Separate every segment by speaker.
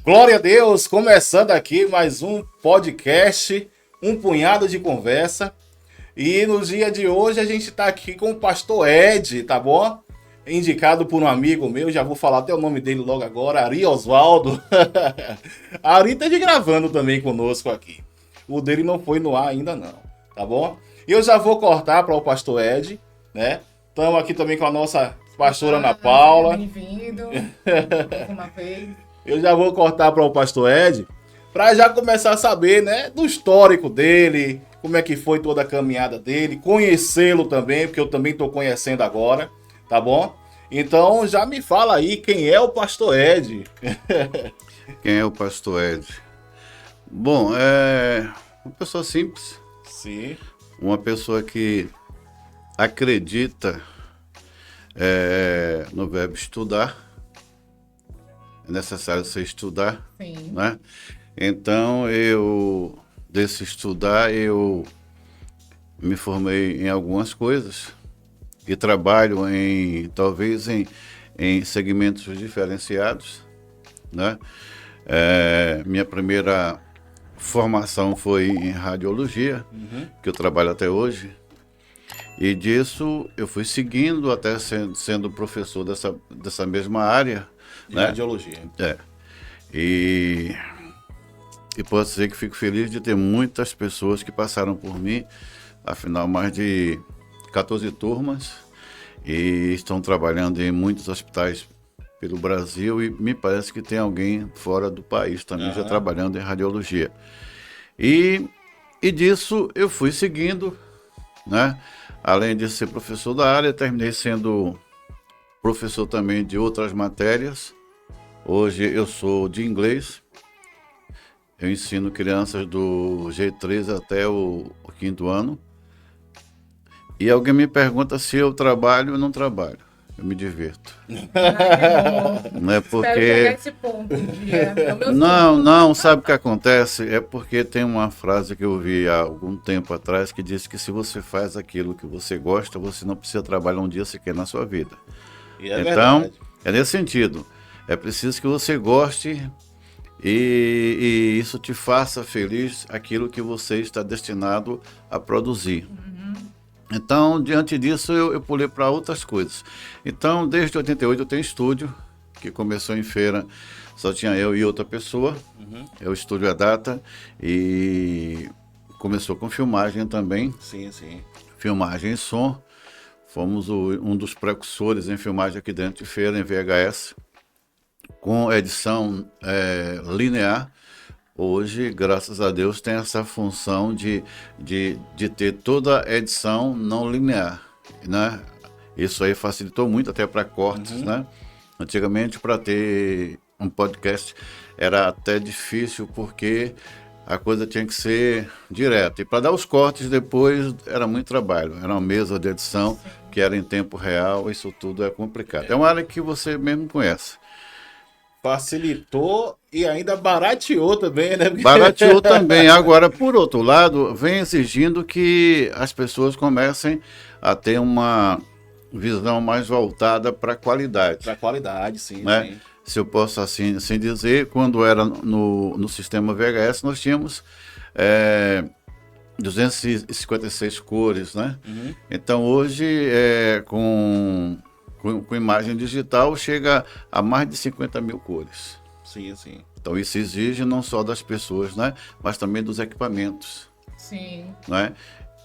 Speaker 1: Glória a Deus, começando aqui mais um podcast, um punhado de conversa. E no dia de hoje a gente está aqui com o pastor Ed, tá bom? Indicado por um amigo meu, já vou falar até o nome dele logo agora, Ari Osvaldo. Ari tá de gravando também conosco aqui. O dele não foi no ar ainda não, tá bom? E eu já vou cortar para o pastor Ed, né? Estamos aqui também com a nossa pastora Ana Paula.
Speaker 2: Bem-vindo. Mais uma vez.
Speaker 1: Eu já vou cortar para o pastor Ed, para já começar a saber, né, do histórico dele, como é que foi toda a caminhada dele, conhecê-lo também, porque eu também estou conhecendo agora, tá bom? Então já me fala aí quem é o pastor Ed.
Speaker 3: Quem é o pastor Ed? Bom, é uma pessoa simples,
Speaker 1: Sim.
Speaker 3: uma pessoa que acredita no verbo estudar. É necessário você estudar,
Speaker 2: Sim.
Speaker 3: né? Então, desse estudar, eu me formei em algumas coisas e trabalho talvez em segmentos diferenciados, né? Minha primeira formação foi em radiologia, que eu trabalho até hoje. E disso eu fui seguindo até sendo professor dessa mesma área,
Speaker 1: De
Speaker 3: né?
Speaker 1: radiologia.
Speaker 3: E posso dizer que fico feliz de ter muitas pessoas que passaram por mim, afinal mais de 14 turmas, e estão trabalhando em muitos hospitais pelo Brasil, e me parece que tem alguém fora do país também já trabalhando em radiologia. E disso eu fui seguindo, né? Além de ser professor da área, terminei sendo professor também de outras matérias. Hoje eu sou de inglês. Eu ensino crianças do G3 até o 5º ano. E alguém me pergunta se eu trabalho ou não trabalho. Eu me divirto. Não é
Speaker 2: Espero
Speaker 3: porque...
Speaker 2: chegar esse ponto um dia. É o meu
Speaker 3: Não, sabe o que acontece? É porque tem uma frase que eu vi há algum tempo atrás que diz que se você faz aquilo que você gosta, você não precisa trabalhar um dia sequer na sua vida.
Speaker 1: E é
Speaker 3: Então,
Speaker 1: verdade.
Speaker 3: é nesse sentido. É preciso que você goste e isso te faça feliz aquilo que você está destinado a produzir. Então, diante disso, eu pulei para outras coisas. Então, desde 88 eu tenho estúdio, que começou em feira, só tinha eu e outra pessoa. É o Estúdio Adata, e começou com filmagem também,
Speaker 1: Sim, sim.
Speaker 3: filmagem e som. Fomos um dos precursores em filmagem aqui dentro de feira, em VHS, com edição linear. Hoje, graças a Deus, tem essa função de ter toda a edição não linear, né? Isso aí facilitou muito até para cortes, né? Antigamente, para ter um podcast era até difícil, porque a coisa tinha que ser direta. E para dar os cortes depois era muito trabalho. Era uma mesa de edição que era em tempo real, isso tudo é complicado. É uma área que você mesmo conhece.
Speaker 1: Facilitou e ainda barateou também, né?
Speaker 3: Barateou também. Agora, por outro lado, vem exigindo que as pessoas comecem a ter uma visão mais voltada para a qualidade.
Speaker 1: Para qualidade, sim,
Speaker 3: Né?
Speaker 1: sim.
Speaker 3: Se eu posso assim dizer, quando era no sistema VHS, nós tínhamos 256 cores, né? Então, hoje, com imagem digital, chega a mais de 50 mil cores.
Speaker 1: Sim, sim.
Speaker 3: Então, isso exige não só das pessoas, né? Mas também dos equipamentos.
Speaker 2: Sim.
Speaker 3: Né?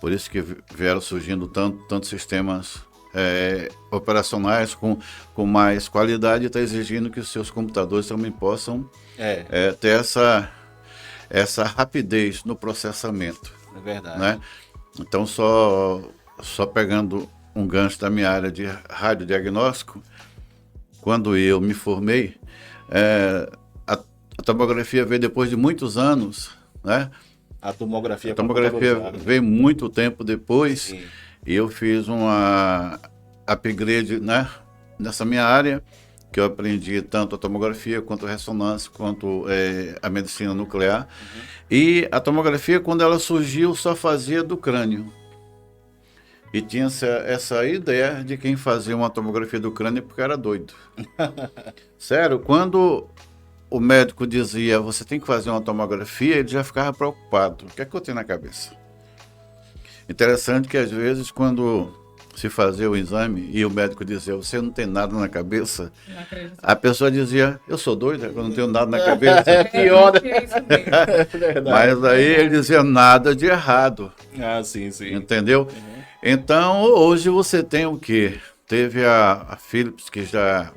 Speaker 3: Por isso que vieram surgindo tantos sistemas operacionais com mais qualidade, e está exigindo que os seus computadores também possam ter essa rapidez no processamento.
Speaker 1: É verdade.
Speaker 3: Né? Então, só pegando um gancho da minha área de radiodiagnóstico, quando eu me formei, a tomografia veio depois de muitos anos, né?
Speaker 1: A tomografia
Speaker 3: veio muito tempo depois.
Speaker 1: Sim.
Speaker 3: E eu fiz uma upgrade, né, nessa minha área, que eu aprendi tanto a tomografia, quanto a ressonância, quanto a medicina nuclear. E a tomografia, quando ela surgiu, só fazia do crânio. E tinha essa ideia de quem fazia uma tomografia do crânio porque era doido. Sério, quando o médico dizia, você tem que fazer uma tomografia, ele já ficava preocupado. O que é que eu tenho na cabeça? Interessante que às vezes quando se fazia o exame e o médico dizia, você não tem nada na cabeça,
Speaker 2: Não acredito.
Speaker 3: a pessoa dizia, eu sou doida, eu não tenho nada na cabeça.
Speaker 1: É pior, né?
Speaker 2: É isso mesmo.
Speaker 1: Verdade.
Speaker 3: Mas aí ele dizia nada de errado,
Speaker 1: Ah, sim, sim.
Speaker 3: entendeu? Então, hoje você tem o quê? Teve a Philips, que já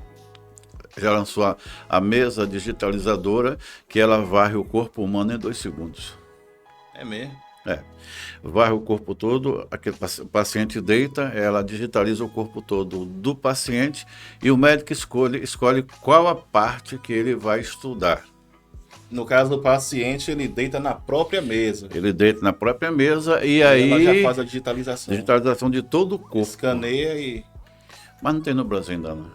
Speaker 3: lançou a mesa digitalizadora, que ela varre o corpo humano em 2 segundos.
Speaker 1: É mesmo.
Speaker 3: Varre o corpo todo, o paciente deita, ela digitaliza o corpo todo do paciente e o médico escolhe qual a parte que ele vai estudar.
Speaker 1: No caso do paciente, ele deita na própria mesa.
Speaker 3: Ele deita na própria mesa e
Speaker 1: Ela
Speaker 3: aí
Speaker 1: já faz a digitalização.
Speaker 3: digitalização de todo o corpo.
Speaker 1: Escaneia e...
Speaker 3: Mas não tem no Brasil ainda não.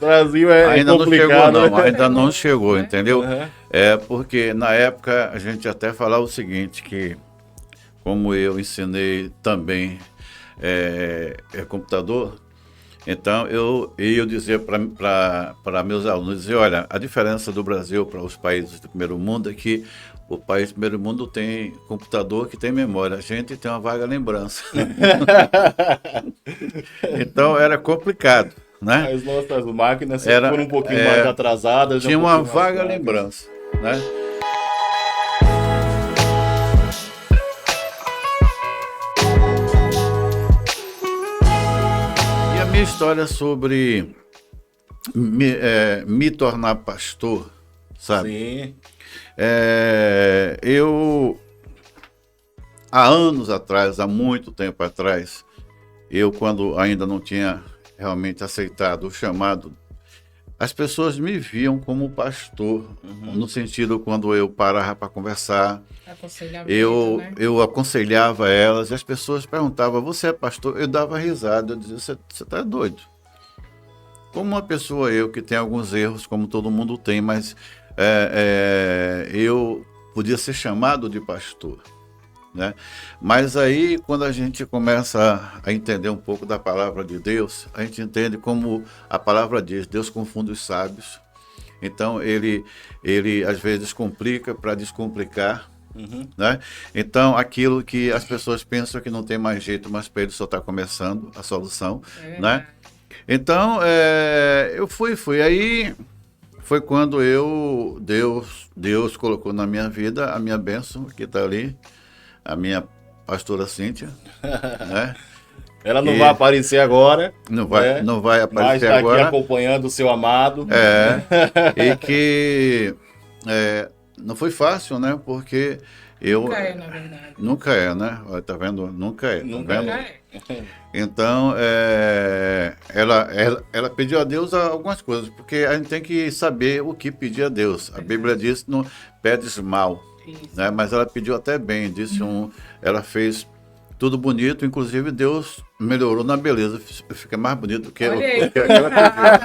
Speaker 1: Brasil é
Speaker 3: Ainda não chegou
Speaker 1: complicado.
Speaker 3: não,
Speaker 1: né?
Speaker 3: ainda não chegou, entendeu?
Speaker 1: Uhum.
Speaker 3: É porque na época a gente até falava o seguinte, que como eu ensinei também computador, então eu dizia para meus alunos, dizia, olha, a diferença do Brasil para os países do primeiro mundo é que o país do primeiro mundo tem computador que tem memória, a gente tem uma vaga lembrança. Então era complicado, né?
Speaker 1: As nossas máquinas
Speaker 3: Era-
Speaker 1: foram um pouquinho mais atrasadas.
Speaker 3: Tinha
Speaker 1: um
Speaker 3: uma
Speaker 1: pouquinho mais
Speaker 3: vaga
Speaker 1: fracas.
Speaker 3: lembrança, né? E a minha história sobre me tornar pastor, sabe?
Speaker 1: Sim.
Speaker 3: Eu, há anos atrás, há muito tempo atrás, eu quando ainda não tinha realmente aceitado o chamado, as pessoas me viam como pastor, no sentido quando eu parava para conversar,
Speaker 2: Aconselhamento, né?
Speaker 3: eu aconselhava elas e as pessoas perguntavam, você é pastor? Eu dava risada, eu dizia, você está doido? Como uma pessoa, eu que tenho alguns erros, como todo mundo tem, mas eu podia ser chamado de pastor, né? Mas aí, quando a gente começa a entender um pouco da palavra de Deus, a gente entende como a palavra diz, Deus confunde os sábios. Então, ele às vezes complica para descomplicar, né? Então, aquilo que as pessoas pensam que não tem mais jeito, mas para ele só está começando a solução, né? Então, eu fui. Aí foi quando Deus colocou na minha vida a minha bênção, que está ali, a minha pastora Cíntia, né?
Speaker 1: Ela não vai aparecer agora.
Speaker 3: Não vai
Speaker 1: Mas
Speaker 3: aparecer
Speaker 1: está aqui
Speaker 3: agora.
Speaker 1: acompanhando o seu amado.
Speaker 3: E que não foi fácil, né? Porque eu...
Speaker 2: Nunca é, na verdade.
Speaker 3: Nunca é, né? Olha, tá vendo? Nunca é.
Speaker 1: Nunca
Speaker 3: tá vendo?
Speaker 2: É.
Speaker 3: Então, ela pediu a Deus algumas coisas, porque a gente tem que saber o que pedir a Deus. A Bíblia diz que não pedes mal,
Speaker 2: Isso.
Speaker 3: né? Mas ela pediu até bem, ela fez tudo bonito, inclusive Deus melhorou na beleza, fica mais bonito do que
Speaker 2: Olha aí.
Speaker 3: que ela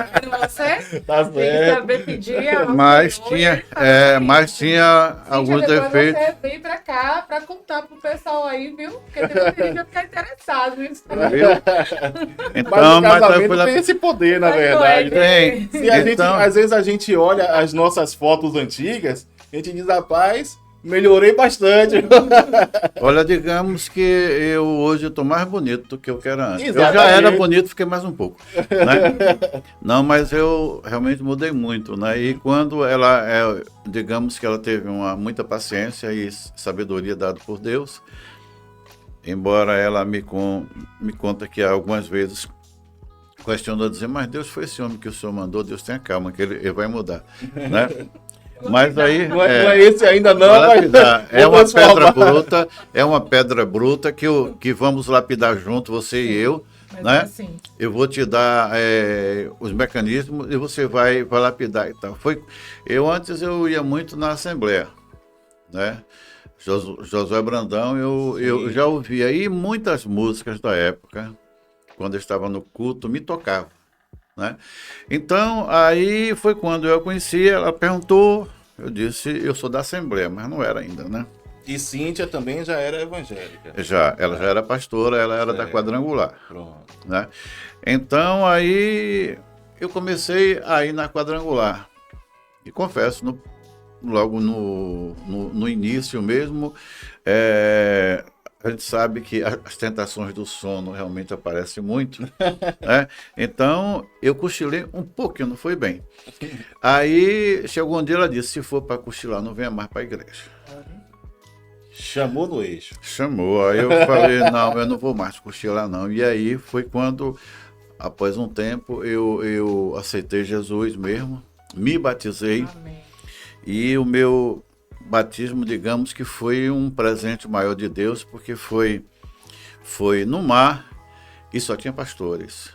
Speaker 3: pediu.
Speaker 2: Você
Speaker 1: Tá
Speaker 2: tem que
Speaker 1: certo.
Speaker 2: saber pedir. a
Speaker 3: Mas
Speaker 2: Senhor,
Speaker 3: tinha,
Speaker 2: fazer
Speaker 3: mas
Speaker 2: isso.
Speaker 3: tinha
Speaker 2: Cíntia,
Speaker 3: alguns
Speaker 2: depois
Speaker 3: defeitos.
Speaker 2: Você vem pra cá pra contar pro pessoal aí, viu? Porque tem muita gente que vai ficar interessado nisso.
Speaker 3: Viu?
Speaker 1: Mas
Speaker 3: Então,
Speaker 1: o
Speaker 3: mas aí
Speaker 1: casamento
Speaker 3: foi lá.
Speaker 1: tem esse poder, na
Speaker 2: Mas
Speaker 1: verdade.
Speaker 2: não
Speaker 1: né?
Speaker 2: é,
Speaker 3: Tem.
Speaker 1: Se a gente,
Speaker 3: Então,
Speaker 1: às vezes a gente olha as nossas fotos antigas, a gente diz, rapaz, melhorei bastante.
Speaker 3: olha, digamos que eu hoje estou mais bonito do que eu era antes. Eu já
Speaker 1: Exatamente.
Speaker 3: era bonito, fiquei mais um pouco, né? Não, mas eu realmente mudei muito, né? E quando ela, digamos que ela teve muita paciência e sabedoria dada por Deus, embora ela me conta que algumas vezes questionou, dizer, mas Deus foi esse homem que o senhor mandou, Deus tenha calma, que ele vai mudar, né? Mas aí...
Speaker 1: Não é esse ainda não,
Speaker 3: Vai
Speaker 1: mas
Speaker 3: lapidar. É
Speaker 1: vou
Speaker 3: uma
Speaker 1: transformar.
Speaker 3: pedra bruta que vamos lapidar junto, você e eu,
Speaker 2: Mas
Speaker 3: né?
Speaker 2: assim,
Speaker 3: Eu vou te dar os mecanismos e você vai lapidar e tal. Antes eu ia muito na Assembleia, né? Josué Brandão, eu já ouvia aí muitas músicas da época, quando eu estava no culto, me tocavam, né? Então, aí foi quando eu a conheci, ela perguntou, eu disse, eu sou da Assembleia, mas não era ainda, né?
Speaker 1: E Cíntia também já era evangélica.
Speaker 3: Ela já era pastora, ela era da
Speaker 1: Certo.
Speaker 3: Quadrangular,
Speaker 1: Pronto.
Speaker 3: né? Então, aí eu comecei a ir na Quadrangular. E confesso, logo no início mesmo, é, a gente sabe que as tentações do sono realmente aparecem muito, né? Então, eu cochilei um pouquinho, não foi bem. Aí, chegou um dia, ela disse, se for para cochilar, não venha mais para a igreja.
Speaker 1: Chamou no eixo.
Speaker 3: Chamou, aí eu falei, não, eu não vou mais cochilar, não. E aí foi quando, após um tempo, eu aceitei Jesus mesmo, me batizei.
Speaker 2: Amém.
Speaker 3: E o meu batismo, digamos que foi um presente maior de Deus, porque foi no mar e só tinha pastores.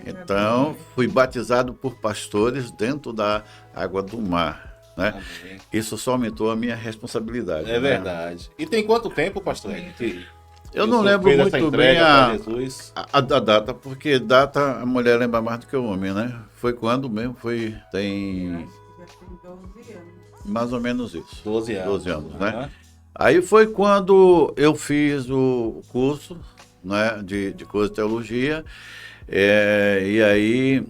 Speaker 3: Então, fui batizado por pastores dentro da água do mar, né?
Speaker 1: Amém.
Speaker 3: Isso só aumentou a minha responsabilidade.
Speaker 1: É
Speaker 3: né?
Speaker 1: verdade. E tem quanto tempo, pastor Ed, que
Speaker 3: Eu
Speaker 1: o
Speaker 3: não
Speaker 1: senhor
Speaker 3: lembro
Speaker 1: fez essa
Speaker 3: muito
Speaker 1: entrega
Speaker 3: bem
Speaker 1: para Jesus?
Speaker 3: a data, porque data a mulher lembra mais do que o homem, né? Foi quando mesmo? Tem
Speaker 2: Já tem 12 anos.
Speaker 3: mais ou menos isso.
Speaker 1: 12 anos.
Speaker 3: 12 anos, né?
Speaker 1: Aham.
Speaker 3: Aí foi quando eu fiz o curso, né, de coisa de teologia, e aí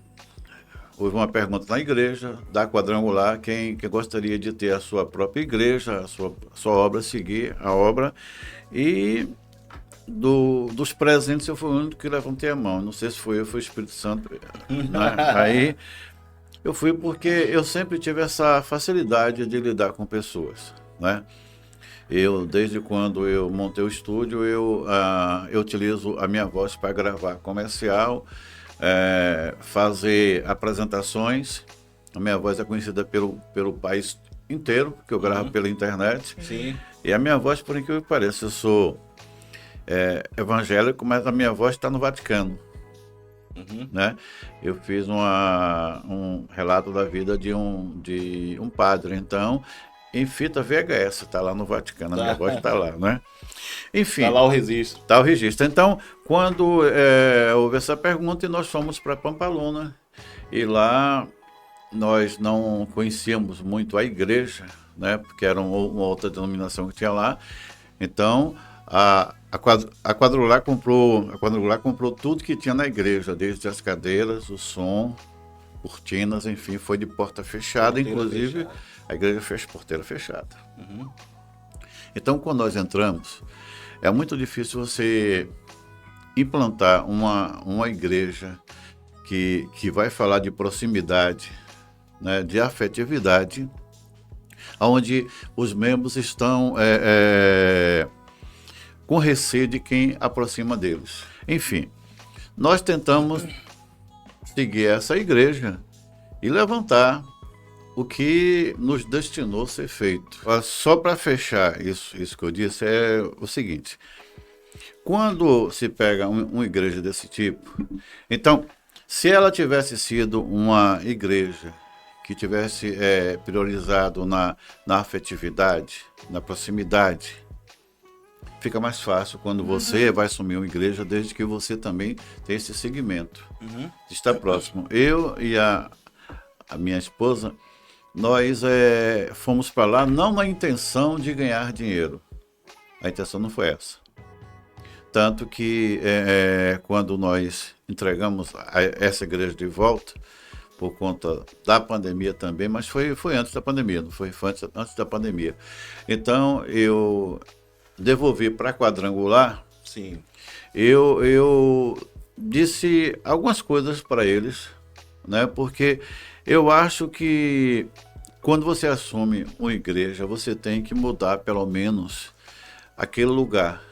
Speaker 3: houve uma pergunta na igreja, da Quadrangular, quem gostaria de ter a sua própria igreja, a sua obra, seguir a obra, e dos presentes eu fui o único que levantei a mão, não sei se foi eu, foi o Espírito Santo, né? Aí eu fui porque eu sempre tive essa facilidade de lidar com pessoas, né? Desde quando eu montei o estúdio, eu utilizo a minha voz para gravar comercial, fazer apresentações. A minha voz é conhecida pelo país inteiro, porque eu gravo pela internet.
Speaker 1: Sim.
Speaker 3: E a minha voz, por incrível que pareça, eu sou evangélico, mas a minha voz está no Vaticano.
Speaker 1: Uhum.
Speaker 3: Né? Eu fiz um relato da vida de um padre, então, em fita VHS, está lá no Vaticano, a minha voz está lá, né? Enfim,
Speaker 1: Tá lá o registro.
Speaker 3: está o registro. Então, quando houve essa pergunta, e nós fomos para Pampalona, e lá nós não conhecíamos muito a igreja, né? Porque era uma outra denominação que tinha lá. Então, a Quadrangular comprou tudo que tinha na igreja, desde as cadeiras, o som, cortinas, enfim, foi de porta fechada,
Speaker 1: Porteira
Speaker 3: inclusive
Speaker 1: fechada.
Speaker 3: a igreja fez porteira fechada.
Speaker 1: Uhum.
Speaker 3: Então, quando nós entramos, é muito difícil você implantar uma igreja que vai falar de proximidade, né, de afetividade, onde os membros estão com receio de quem aproxima deles. Enfim, nós tentamos seguir essa igreja e levantar o que nos destinou a ser feito. Só para fechar isso que eu disse, é o seguinte: quando se pega uma igreja desse tipo, então, se ela tivesse sido uma igreja que tivesse priorizado na afetividade, na proximidade, fica mais fácil quando você vai assumir uma igreja, desde que você também tenha esse segmento, de estar próximo. Eu e a minha esposa, nós fomos para lá não na intenção de ganhar dinheiro. A intenção não foi essa. Tanto que quando nós entregamos essa igreja de volta, por conta da pandemia também, mas foi antes da pandemia, não foi antes da pandemia. Então, eu devolvi para a Quadrangular.
Speaker 1: Sim.
Speaker 3: Eu disse algumas coisas para eles, né? Porque eu acho que quando você assume uma igreja, você tem que mudar pelo menos aquele lugar,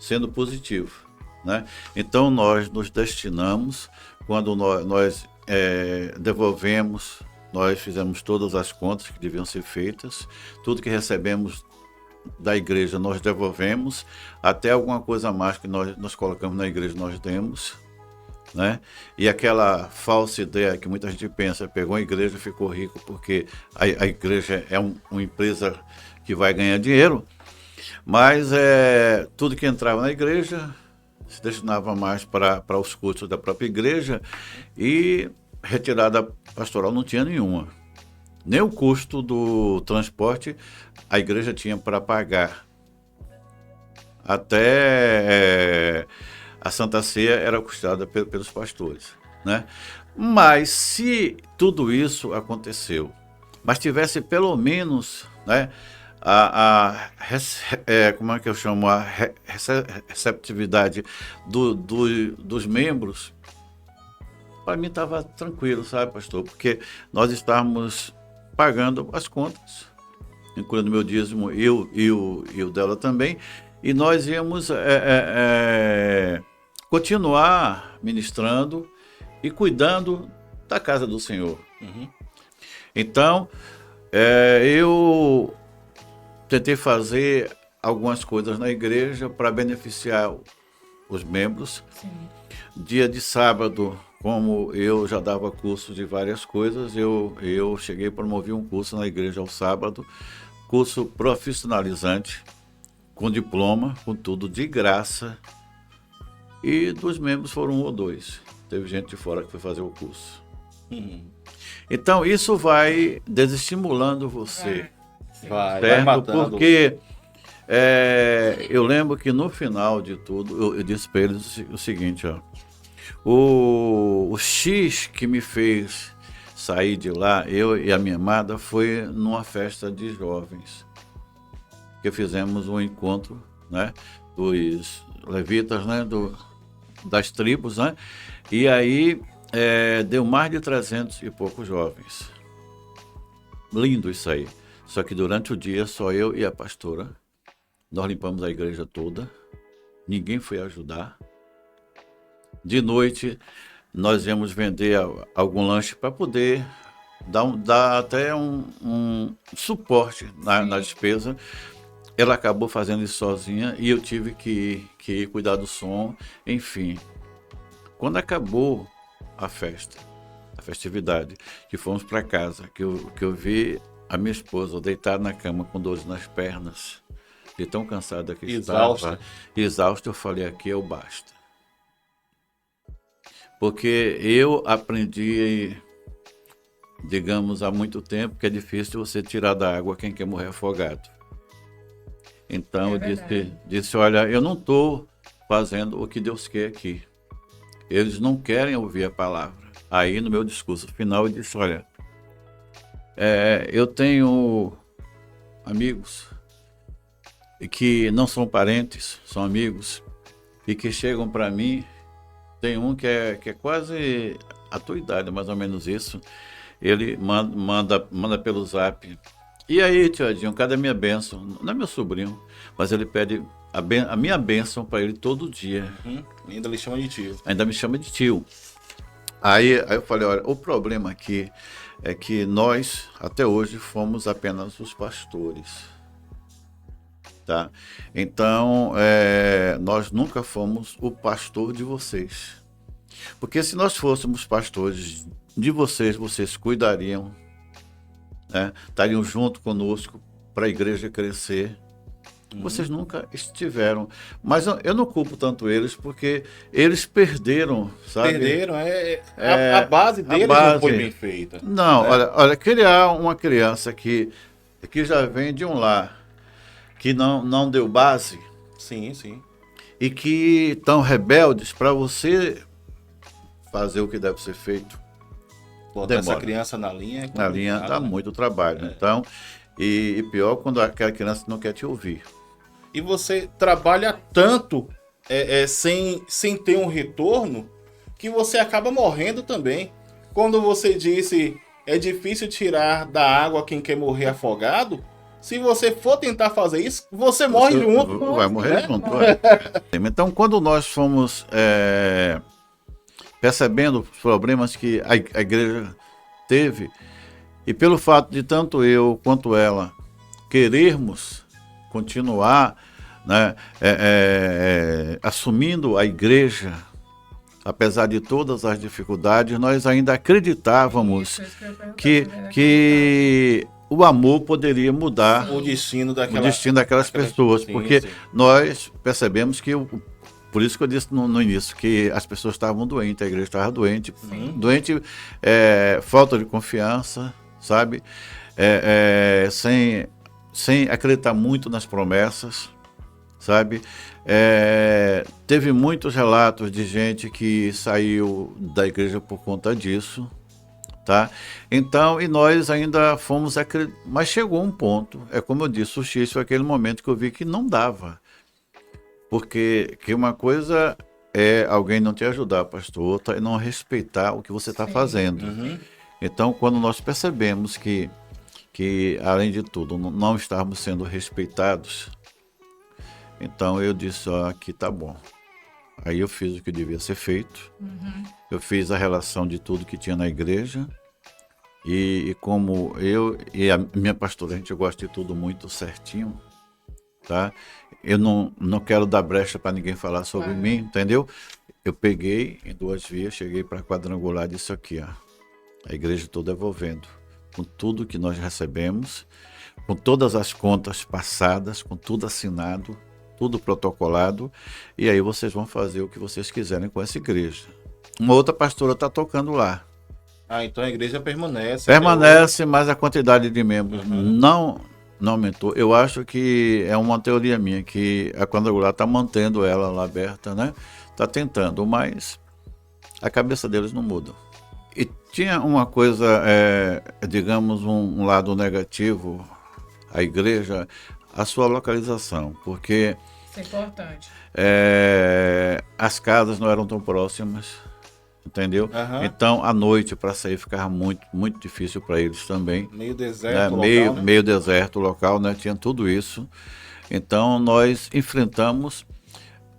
Speaker 3: sendo positivo, né? Então nós nos destinamos, quando nós devolvemos, nós fizemos todas as contas que deviam ser feitas, tudo que recebemos da igreja nós devolvemos, até alguma coisa a mais que nós colocamos na igreja nós demos, né? E aquela falsa ideia que muita gente pensa, pegou a igreja e ficou rico porque a igreja é uma empresa que vai ganhar dinheiro, mas tudo que entrava na igreja se destinava mais para os custos da própria igreja, e retirada pastoral não tinha nenhuma. Nem o custo do transporte a igreja tinha para pagar. Até a Santa Ceia era custada pelos pastores. né? Mas se tudo isso aconteceu, mas tivesse pelo menos, né, como é que eu chamo, receptividade dos membros, para mim estava tranquilo, sabe, pastor? Porque nós estávamos pagando as contas, incluindo meu dízimo, eu e o dela também, e nós íamos continuar ministrando e cuidando da casa do Senhor.
Speaker 1: Uhum.
Speaker 3: Então, eu tentei fazer algumas coisas na igreja para beneficiar os membros.
Speaker 2: Sim.
Speaker 3: Dia de sábado, como eu já dava curso de várias coisas, eu cheguei a promover um curso na igreja ao sábado, curso profissionalizante, com diploma, com tudo de graça, e dos membros foram 1 ou 2. Teve gente de fora que foi fazer o curso. Então, isso vai desestimulando você.
Speaker 1: Vai
Speaker 3: Certo?
Speaker 1: matando.
Speaker 3: Porque eu lembro que no final de tudo, eu disse para eles o seguinte, ó, o X que me fez sair de lá, eu e a minha amada, foi numa festa de jovens, que fizemos um encontro, né, dos levitas, né, das tribos, né, e aí deu mais de 300 e poucos jovens. Lindo isso aí. Só que durante o dia, só eu e a pastora, nós limpamos a igreja toda, ninguém foi ajudar. De noite, nós íamos vender algum lanche para poder dar até um suporte na despesa. Ela acabou fazendo isso sozinha e eu tive que ir cuidar do som, enfim. Quando acabou a festividade, que fomos para casa, que eu vi a minha esposa deitada na cama com dores nas pernas, de tão cansada que estava, exausta, eu falei, aqui eu basta. Porque eu aprendi, digamos, há muito tempo que é difícil você tirar da água quem quer morrer afogado. Então eu disse, olha, eu não estou fazendo o que Deus quer aqui. Eles não querem ouvir a palavra. Aí no meu discurso final eu disse, olha, eu tenho amigos que não são parentes, são amigos, e que chegam para mim. Tem um que é quase a tua idade, mais ou menos isso. Ele manda pelo zap. E aí, tio Edinho, cadê a minha bênção? Não é meu sobrinho, mas ele pede a minha bênção para ele todo dia.
Speaker 1: Ainda lhe chama de tio.
Speaker 3: Ainda me chama de tio. Aí eu falei, olha, o problema aqui é que nós, até hoje, fomos apenas os pastores. Tá? Então, nós nunca fomos o pastor de vocês. Porque se nós fôssemos pastores de vocês, vocês cuidariam, né? Estariam junto conosco para a igreja crescer. Vocês nunca estiveram. Mas eu não culpo tanto eles, porque eles perderam, sabe?
Speaker 1: Perderam, a base deles não foi bem feita.
Speaker 3: Não,
Speaker 1: né?
Speaker 3: olha, criar uma criança que já vem de um lar que não deu base.
Speaker 1: Sim, sim.
Speaker 3: E que estão rebeldes para você fazer o que deve ser feito.
Speaker 1: Botar essa
Speaker 3: Demora.
Speaker 1: criança na linha.
Speaker 3: Na linha dá muito trabalho. Então, e pior quando aquela criança não quer te ouvir.
Speaker 1: E você trabalha tanto sem ter um retorno que você acaba morrendo também. Quando você disse é difícil tirar da água quem quer morrer afogado, se você for tentar fazer isso, você morre junto.
Speaker 3: Vai morrer junto. Então, quando nós fomos percebendo os problemas que a igreja teve, e pelo fato de tanto eu quanto ela querermos continuar, né, assumindo a igreja, apesar de todas as dificuldades, nós ainda acreditávamos que o amor poderia mudar
Speaker 1: o destino
Speaker 3: daquelas pessoas,
Speaker 1: sim,
Speaker 3: porque
Speaker 1: sim.
Speaker 3: nós percebemos que, por isso que eu disse no início, que as pessoas estavam doentes, a igreja estava doente, falta de confiança, sabe? Sem acreditar muito nas promessas, sabe? Teve muitos relatos de gente que saiu da igreja por conta disso, tá? Então, e nós ainda fomos, mas chegou um ponto, é como eu disse, o X foi aquele momento que eu vi que não dava, porque que uma coisa é alguém não te ajudar, pastor, outra é não respeitar o que você está fazendo.
Speaker 1: Uhum.
Speaker 3: Então, quando nós percebemos que além de tudo, não estávamos sendo respeitados, então eu disse, ó, aqui tá bom. Aí eu fiz o que devia ser feito, eu fiz a relação de tudo que tinha na igreja, e como eu e a minha pastora, a gente gosta de tudo muito certinho, tá? Eu não quero dar brecha para ninguém falar sobre mim, entendeu? Eu peguei em 2 vias, cheguei para quadrangular disso aqui, ó. A igreja toda devolvendo, com tudo que nós recebemos, com todas as contas passadas, com tudo assinado, tudo protocolado, e aí vocês vão fazer o que vocês quiserem com essa igreja. Uma outra pastora está tocando lá.
Speaker 1: Ah, então a igreja permanece.
Speaker 3: Permanece, mas a quantidade de membros não aumentou. Eu acho que é uma teoria minha, que a quadrangular está mantendo ela lá aberta, né? Está tentando, mas a cabeça deles não muda. E tinha uma coisa, digamos, um lado negativo, a igreja, a sua localização, porque
Speaker 2: Isso é importante.
Speaker 3: as casas não eram tão próximas, entendeu?
Speaker 1: Uhum.
Speaker 3: Então, à noite, para sair, ficava muito, muito difícil para eles também.
Speaker 1: Meio
Speaker 3: Né?
Speaker 1: deserto, local, né?
Speaker 3: Meio deserto local, né? Tinha tudo isso. Então, nós enfrentamos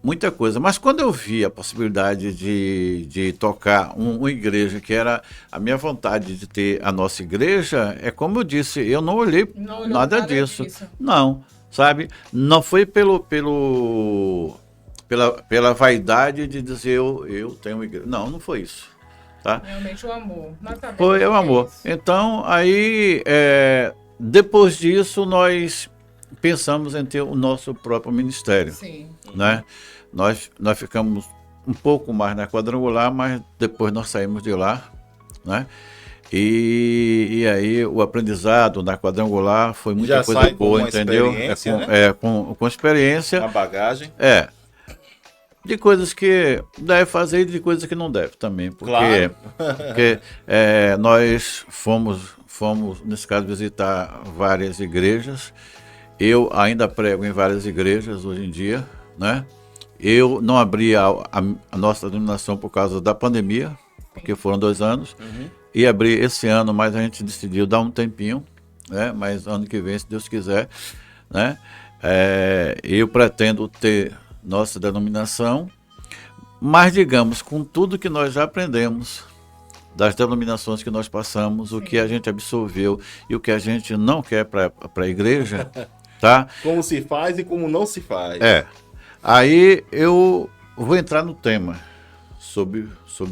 Speaker 3: muita coisa. Mas quando eu vi a possibilidade de tocar uma igreja, que era a minha vontade de ter a nossa igreja, é como eu disse, eu não olhei
Speaker 2: Não olhou
Speaker 3: nada disso. Não, sabe? Não foi pela vaidade de dizer eu tenho uma igreja. Não foi isso. Tá?
Speaker 2: Realmente o amor.
Speaker 3: Foi o amor. Então, aí, depois disso, nós pensamos em ter o nosso próprio ministério.
Speaker 2: Sim.
Speaker 3: Né? Nós ficamos um pouco mais na quadrangular, mas depois nós saímos de lá, né? E aí o aprendizado na quadrangular foi muita
Speaker 1: Já
Speaker 3: coisa
Speaker 1: sai com
Speaker 3: boa,
Speaker 1: uma
Speaker 3: entendeu?
Speaker 1: experiência, né?
Speaker 3: Com experiência.
Speaker 1: A bagagem.
Speaker 3: De coisas que deve fazer e de coisas que não deve também.
Speaker 1: Claro.
Speaker 3: Porque nós fomos, nesse caso, visitar várias igrejas. Eu ainda prego em várias igrejas hoje em dia, né? Eu não abri a nossa denominação por causa da pandemia, porque foram 2 anos. Ia abrir esse ano, mas a gente decidiu dar um tempinho, né? Mas ano que vem, se Deus quiser, né? Eu pretendo ter nossa denominação, mas digamos, com tudo que nós já aprendemos, das denominações que nós passamos, o que a gente absorveu e o que a gente não quer para a igreja, tá?
Speaker 1: Como se faz e como não se faz.
Speaker 3: Aí eu vou entrar no tema sobre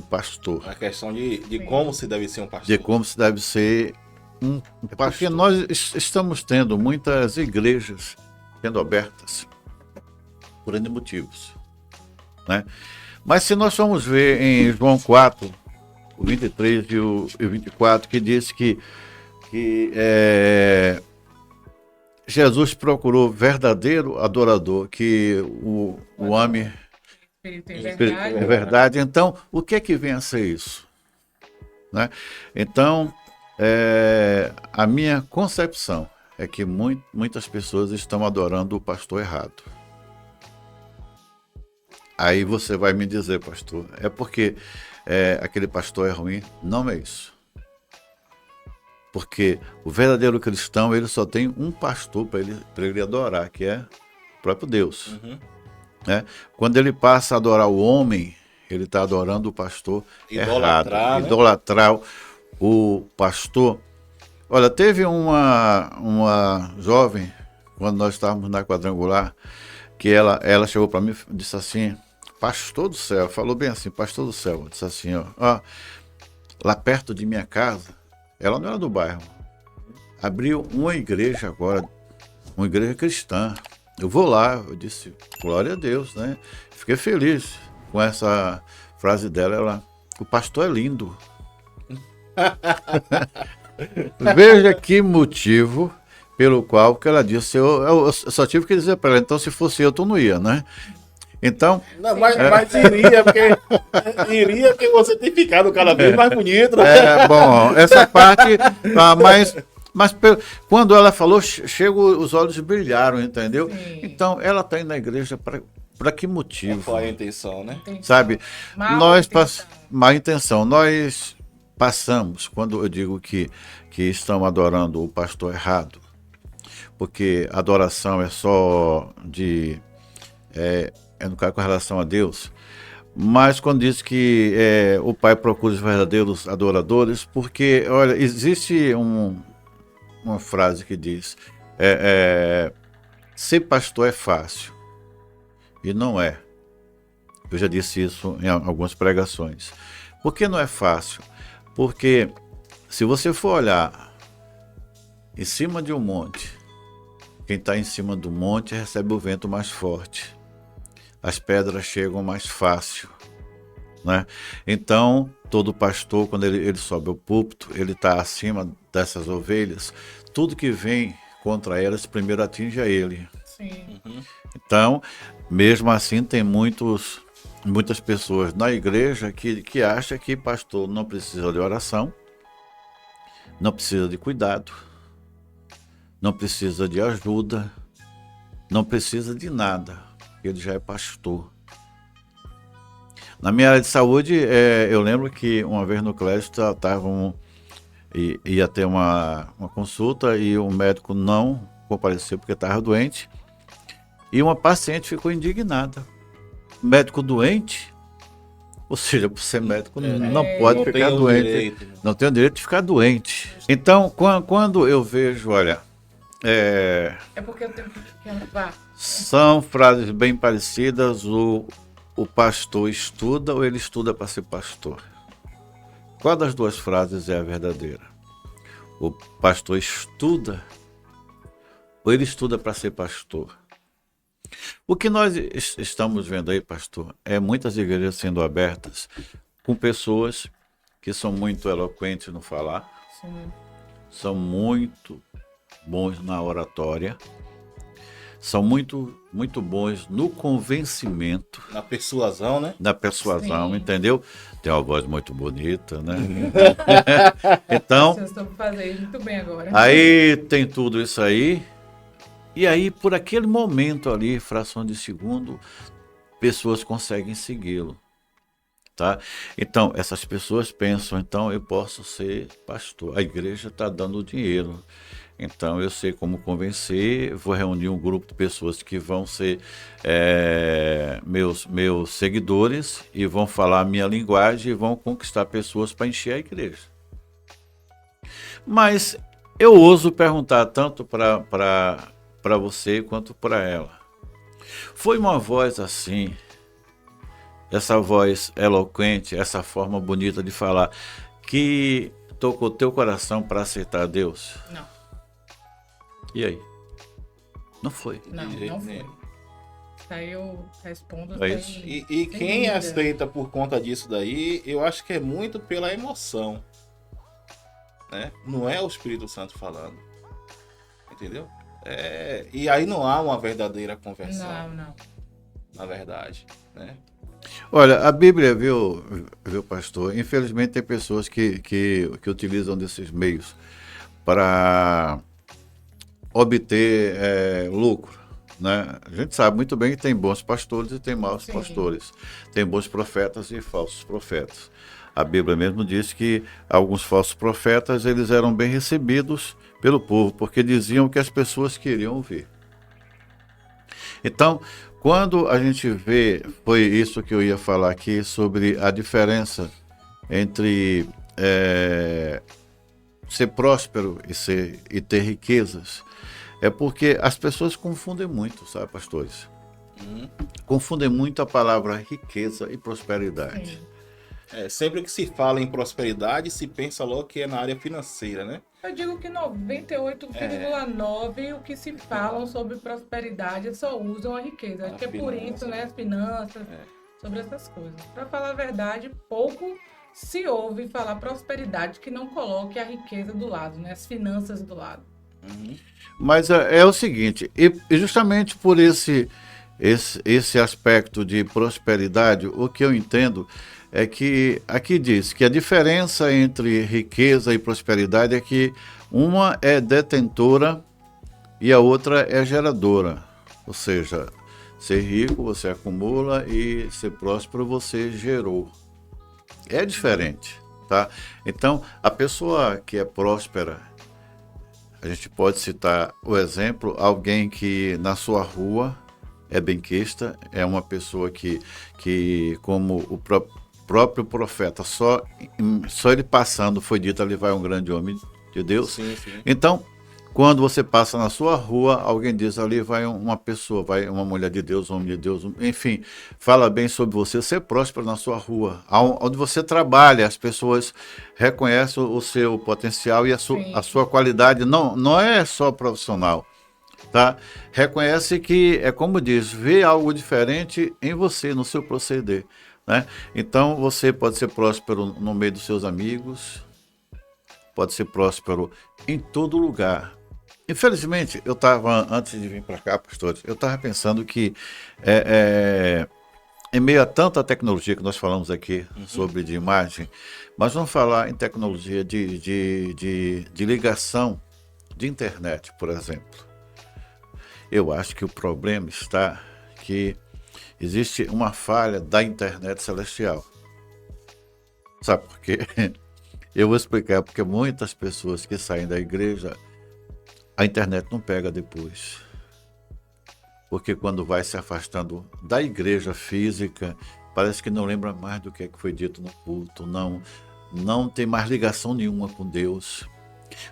Speaker 3: pastor.
Speaker 1: A questão de como se deve ser um pastor.
Speaker 3: De como se deve ser um pastor. Porque nós estamos tendo muitas igrejas sendo abertas por N motivos, né? Mas se nós formos ver em João 4, o 23 e o 24, que diz que Jesus procurou verdadeiro adorador, que o ame é verdade. Então, o que é que vem a ser isso? Né? Então, a minha concepção é que muitas pessoas estão adorando o pastor errado. Aí você vai me dizer, pastor, é porque aquele pastor é ruim? Não é isso. Porque o verdadeiro cristão, ele só tem um pastor para ele adorar, que é o próprio Deus. Né? Quando ele passa a adorar o homem, ele está adorando o pastor errado.
Speaker 1: Né?
Speaker 3: Idolatrar o pastor. Olha, teve uma jovem, quando nós estávamos na quadrangular, que ela chegou para mim e disse assim, pastor do céu, falou bem assim, pastor do céu, disse assim, ó, lá perto de minha casa, ela não era do bairro, abriu uma igreja agora, uma igreja cristã. Eu vou lá, eu disse, glória a Deus, né? Fiquei feliz com essa frase dela, o pastor é lindo. Veja que motivo pelo qual que ela disse, eu só tive que dizer para ela, então se fosse eu, tu não ia, né? Então,
Speaker 1: Não, mas iria porque você tem ficado cada vez mais bonito, né?
Speaker 3: bom, essa parte, quando ela falou, os olhos brilharam, entendeu?
Speaker 2: Sim.
Speaker 3: Então, ela está indo na igreja para que motivo?
Speaker 1: Qual é a intenção, né?
Speaker 3: Sabe?
Speaker 2: Má intenção.
Speaker 3: Má intenção. Nós passamos, quando eu digo que estão adorando o pastor errado, porque adoração é só no caso com relação a Deus, mas quando diz que o Pai procura os verdadeiros adoradores, porque, olha, existe uma frase que diz, ser pastor é fácil, e não é. Eu já disse isso em algumas pregações. Por que não é fácil? Porque se você for olhar em cima de um monte, quem está em cima do monte recebe o vento mais forte. As pedras chegam mais fácil, né? Então, todo pastor, quando ele sobe ao púlpito, ele está acima dessas ovelhas, tudo que vem contra elas, primeiro atinge a ele.
Speaker 2: Sim.
Speaker 3: Então, mesmo assim, tem muitas pessoas na igreja que acham que pastor não precisa de oração, não precisa de cuidado, não precisa de ajuda, não precisa de nada, ele já é pastor. Na minha área de saúde, eu lembro que uma vez no colégio ia ter uma consulta e o médico não compareceu porque estava doente e uma paciente ficou indignada. Médico doente, ou seja, por ser médico não pode ficar doente, não tem o direito de ficar doente. Então, quando eu vejo, olha,
Speaker 2: É porque eu tenho que vá.
Speaker 3: são frases bem parecidas. O pastor estuda ou ele estuda para ser pastor? Qual das duas frases é a verdadeira? O pastor estuda ou ele estuda para ser pastor? O que nós estamos vendo aí, pastor, é muitas igrejas sendo abertas com pessoas que são muito eloquentes no falar,
Speaker 2: Sim.
Speaker 3: são muito bons na oratória, são muito, muito bons no convencimento,
Speaker 1: Na persuasão, né?
Speaker 3: na persuasão,
Speaker 2: Sim.
Speaker 3: entendeu? Tem uma voz muito bonita, né? Então,
Speaker 2: Vocês estão fazendo muito bem agora.
Speaker 3: aí tem tudo isso aí, e aí por aquele momento ali, fração de segundo, pessoas conseguem segui-lo, tá? Então, essas pessoas pensam, então eu posso ser pastor, a igreja está dando dinheiro, então eu sei como convencer, vou reunir um grupo de pessoas que vão ser meus seguidores e vão falar a minha linguagem e vão conquistar pessoas para encher a igreja. Mas eu ouso perguntar tanto para você quanto para ela. Foi uma voz assim, essa voz eloquente, essa forma bonita de falar, que tocou teu coração para aceitar Deus?
Speaker 2: Não.
Speaker 3: E aí? Não foi.
Speaker 2: Não,
Speaker 1: De jeito
Speaker 2: não foi.
Speaker 1: nenhum.
Speaker 2: Isso aí eu respondo.
Speaker 3: É
Speaker 2: sem-
Speaker 3: isso.
Speaker 1: E
Speaker 2: sem
Speaker 1: quem
Speaker 2: dúvida.
Speaker 1: aceita por conta disso daí, eu acho que é muito pela emoção, né? Não é o Espírito Santo falando, entendeu? E aí não há uma verdadeira conversão,
Speaker 2: Não.
Speaker 1: na verdade, né?
Speaker 3: Olha, a Bíblia, viu, pastor? Infelizmente tem pessoas que utilizam desses meios para obter lucro, né? A gente sabe muito bem que tem bons pastores e tem maus
Speaker 2: Sim.
Speaker 3: pastores. Tem bons profetas e falsos profetas. A Bíblia mesmo diz que alguns falsos profetas eles eram bem recebidos pelo povo, porque diziam o que as pessoas queriam ouvir. Então, quando a gente vê, foi isso que eu ia falar aqui, sobre a diferença entre ser próspero e ter riquezas, é porque as pessoas confundem muito, sabe, pastores? Confundem muito a palavra riqueza e prosperidade.
Speaker 2: Sim.
Speaker 1: Sempre que se fala em prosperidade, se pensa logo que é na área financeira, né?
Speaker 2: Eu digo que 98,9% o que se falam sobre prosperidade só usam a riqueza. Acho
Speaker 1: A
Speaker 2: que é por
Speaker 1: finança.
Speaker 2: isso, né? As finanças, sobre essas coisas. Para falar a verdade, pouco se ouve falar prosperidade que não coloque a riqueza do lado, né? As finanças do lado.
Speaker 3: Mas é o seguinte, e justamente por esse aspecto de prosperidade, o que eu entendo é que aqui diz que a diferença entre riqueza e prosperidade é que uma é detentora e a outra é geradora. Ou seja, ser rico você acumula e ser próspero você gerou. É diferente, tá? Então, a pessoa que é próspera, a gente pode citar o exemplo, alguém que na sua rua é benquista, é uma pessoa que como o próprio profeta, só ele passando foi dito, ali vai um grande homem de Deus.
Speaker 1: Sim, sim.
Speaker 3: Então, quando você passa na sua rua, alguém diz, ali vai uma pessoa, vai uma mulher de Deus, um homem de Deus, enfim, fala bem sobre você, ser próspero na sua rua. Onde você trabalha, as pessoas reconhecem o seu potencial e a sua qualidade, não é só profissional, tá? Reconhece que, é como diz, vê algo diferente em você, no seu proceder, né? Então, você pode ser próspero no meio dos seus amigos, pode ser próspero em todo lugar. Infelizmente, eu estava, antes de vir para cá, pastor, eu estava pensando que em meio a tanta tecnologia que nós falamos aqui sobre de imagem, mas vamos falar em tecnologia de ligação de internet, por exemplo. Eu acho que o problema está que existe uma falha da internet celestial. Sabe por quê? Eu vou explicar, porque muitas pessoas que saem da igreja, a internet não pega depois. Porque quando vai se afastando da igreja física, parece que não lembra mais do que foi dito no culto, não tem mais ligação nenhuma com Deus.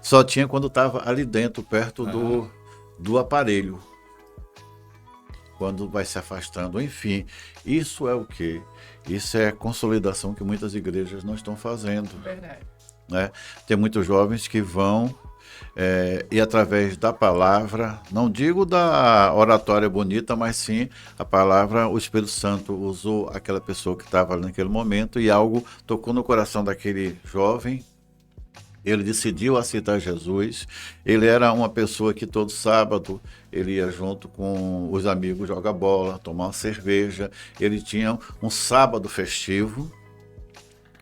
Speaker 3: Só tinha quando estava ali dentro, perto do aparelho. Quando vai se afastando, enfim, isso é o quê? Isso é a consolidação que muitas igrejas não estão fazendo.
Speaker 2: Verdade.
Speaker 3: Né? Tem muitos jovens que vão e através da palavra, não digo da oratória bonita, mas sim a palavra, o Espírito Santo usou aquela pessoa que estava naquele momento e algo tocou no coração daquele jovem. Ele decidiu aceitar Jesus. Ele era uma pessoa que todo sábado ele ia junto com os amigos jogar bola, tomar uma cerveja. Ele tinha um sábado festivo.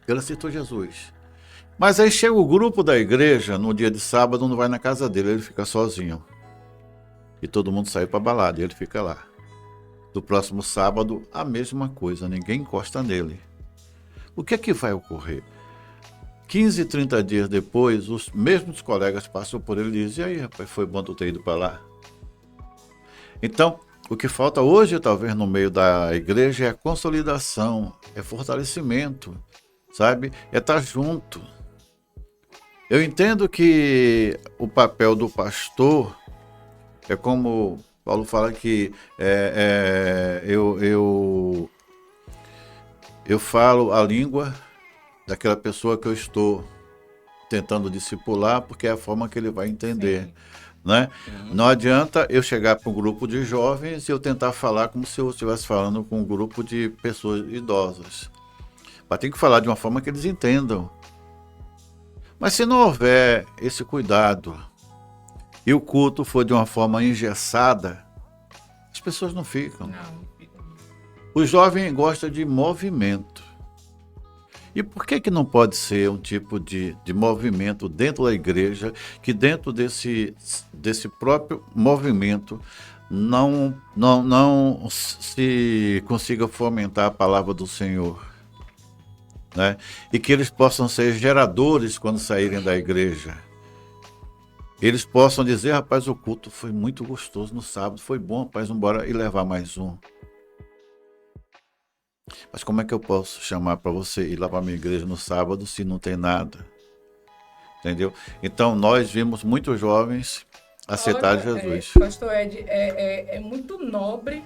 Speaker 3: Ele aceitou Jesus. Mas aí chega o grupo da igreja, no dia de sábado, não vai na casa dele, ele fica sozinho. E todo mundo sai para balada, e ele fica lá. Do próximo sábado, a mesma coisa, ninguém encosta nele. O que é que vai ocorrer? 15, 30 dias depois, os mesmos colegas passam por ele e dizem, e aí, rapaz, foi bom tu ter ido para lá? Então, o que falta hoje, talvez, no meio da igreja é a consolidação, é fortalecimento, sabe? É estar junto. Eu entendo que o papel do pastor é como Paulo fala que eu falo a língua daquela pessoa que eu estou tentando discipular, porque é a forma que ele vai entender. Né? Não adianta eu chegar para um grupo de jovens e eu tentar falar como se eu estivesse falando com um grupo de pessoas idosas. Mas tem que falar de uma forma que eles entendam. Mas se não houver esse cuidado e o culto for de uma forma engessada, as pessoas não ficam.
Speaker 2: Não.
Speaker 3: O jovem gosta de movimento. E por que não pode ser um tipo de movimento dentro da igreja, que dentro desse próprio movimento não se consiga fomentar a palavra do Senhor? Né? E que eles possam ser geradores quando saírem da igreja. Eles possam dizer, rapaz, o culto foi muito gostoso no sábado, foi bom, rapaz, vamos embora e levar mais um. Mas como é que eu posso chamar para você ir lá para a minha igreja no sábado se não tem nada? Entendeu? Então, nós vimos muitos jovens aceitar Jesus.
Speaker 2: Pastor Ed, é muito nobre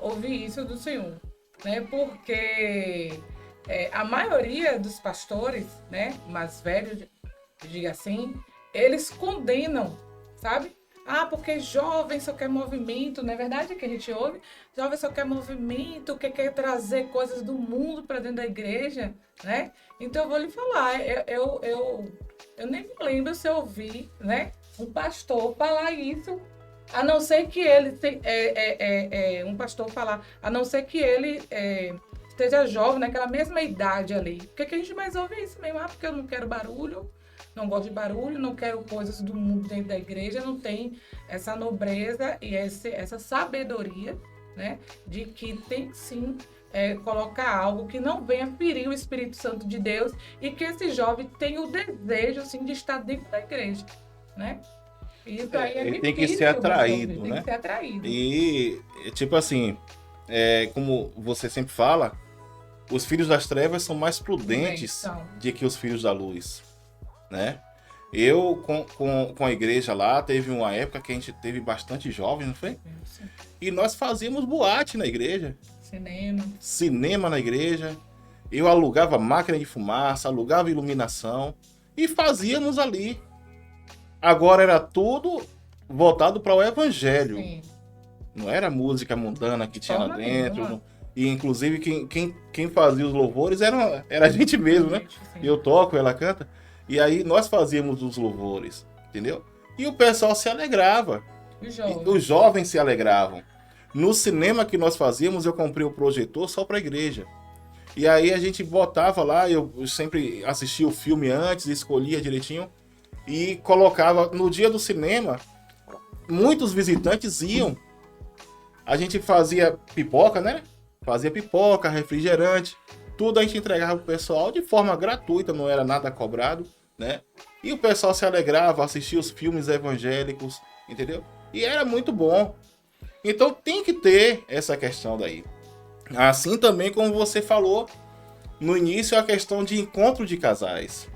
Speaker 2: ouvir isso do Senhor, né? Porque a maioria dos pastores, né, mais velhos, diga assim, eles condenam, sabe? Ah, porque jovem só quer movimento, não é verdade que a gente ouve? Jovem só quer movimento, que quer trazer coisas do mundo para dentro da igreja, né? Então eu vou lhe falar, eu eu nem me lembro se eu ouvi, né, um pastor falar isso, a não ser que ele, um pastor falar, a não ser que ele esteja jovem, naquela mesma idade ali. Porque que a gente mais ouve isso mesmo? Porque eu não quero barulho, não gosto de barulho, não quero coisas do mundo dentro da igreja, não tem essa nobreza e essa sabedoria, né, de que tem sim colocar algo que não venha ferir o Espírito Santo de Deus e que esse jovem tenha o desejo assim, de estar dentro da igreja, né? Isso aí é
Speaker 1: Ele tem que
Speaker 2: difícil,
Speaker 1: ser atraído,
Speaker 2: tem
Speaker 1: né?
Speaker 2: que ser atraído.
Speaker 1: E, tipo assim, como você sempre fala, os filhos das trevas são mais prudentes
Speaker 2: São.
Speaker 1: do que os filhos da luz, né? Eu, com a igreja lá, teve uma época que a gente teve bastante jovens, não foi?
Speaker 2: Sim.
Speaker 1: E nós fazíamos boate na igreja,
Speaker 2: Cinema.
Speaker 1: na igreja. Eu alugava máquina de fumaça, alugava iluminação e fazíamos ali. Agora era tudo voltado para o evangelho.
Speaker 2: Sim.
Speaker 1: Não era música mundana que tinha lá
Speaker 2: Forma
Speaker 1: dentro.
Speaker 2: nenhuma.
Speaker 1: E inclusive quem fazia os louvores era a gente mesmo, né?
Speaker 2: Sim.
Speaker 1: Eu toco, ela canta. E aí nós fazíamos os louvores, entendeu? E o pessoal se alegrava. Os jovens se alegravam. No cinema que nós fazíamos, eu comprei o projetor só para a igreja. E aí a gente botava lá, eu sempre assistia o filme antes, escolhia direitinho e colocava no dia do cinema. Muitos visitantes iam. A gente fazia pipoca, né? Fazia pipoca, refrigerante, tudo a gente entregava pro pessoal de forma gratuita, não era nada cobrado, né? E o pessoal se alegrava, assistia os filmes evangélicos, entendeu? E era muito bom. Então tem que ter essa questão daí. Assim também como você falou no início, a questão de encontro de casais,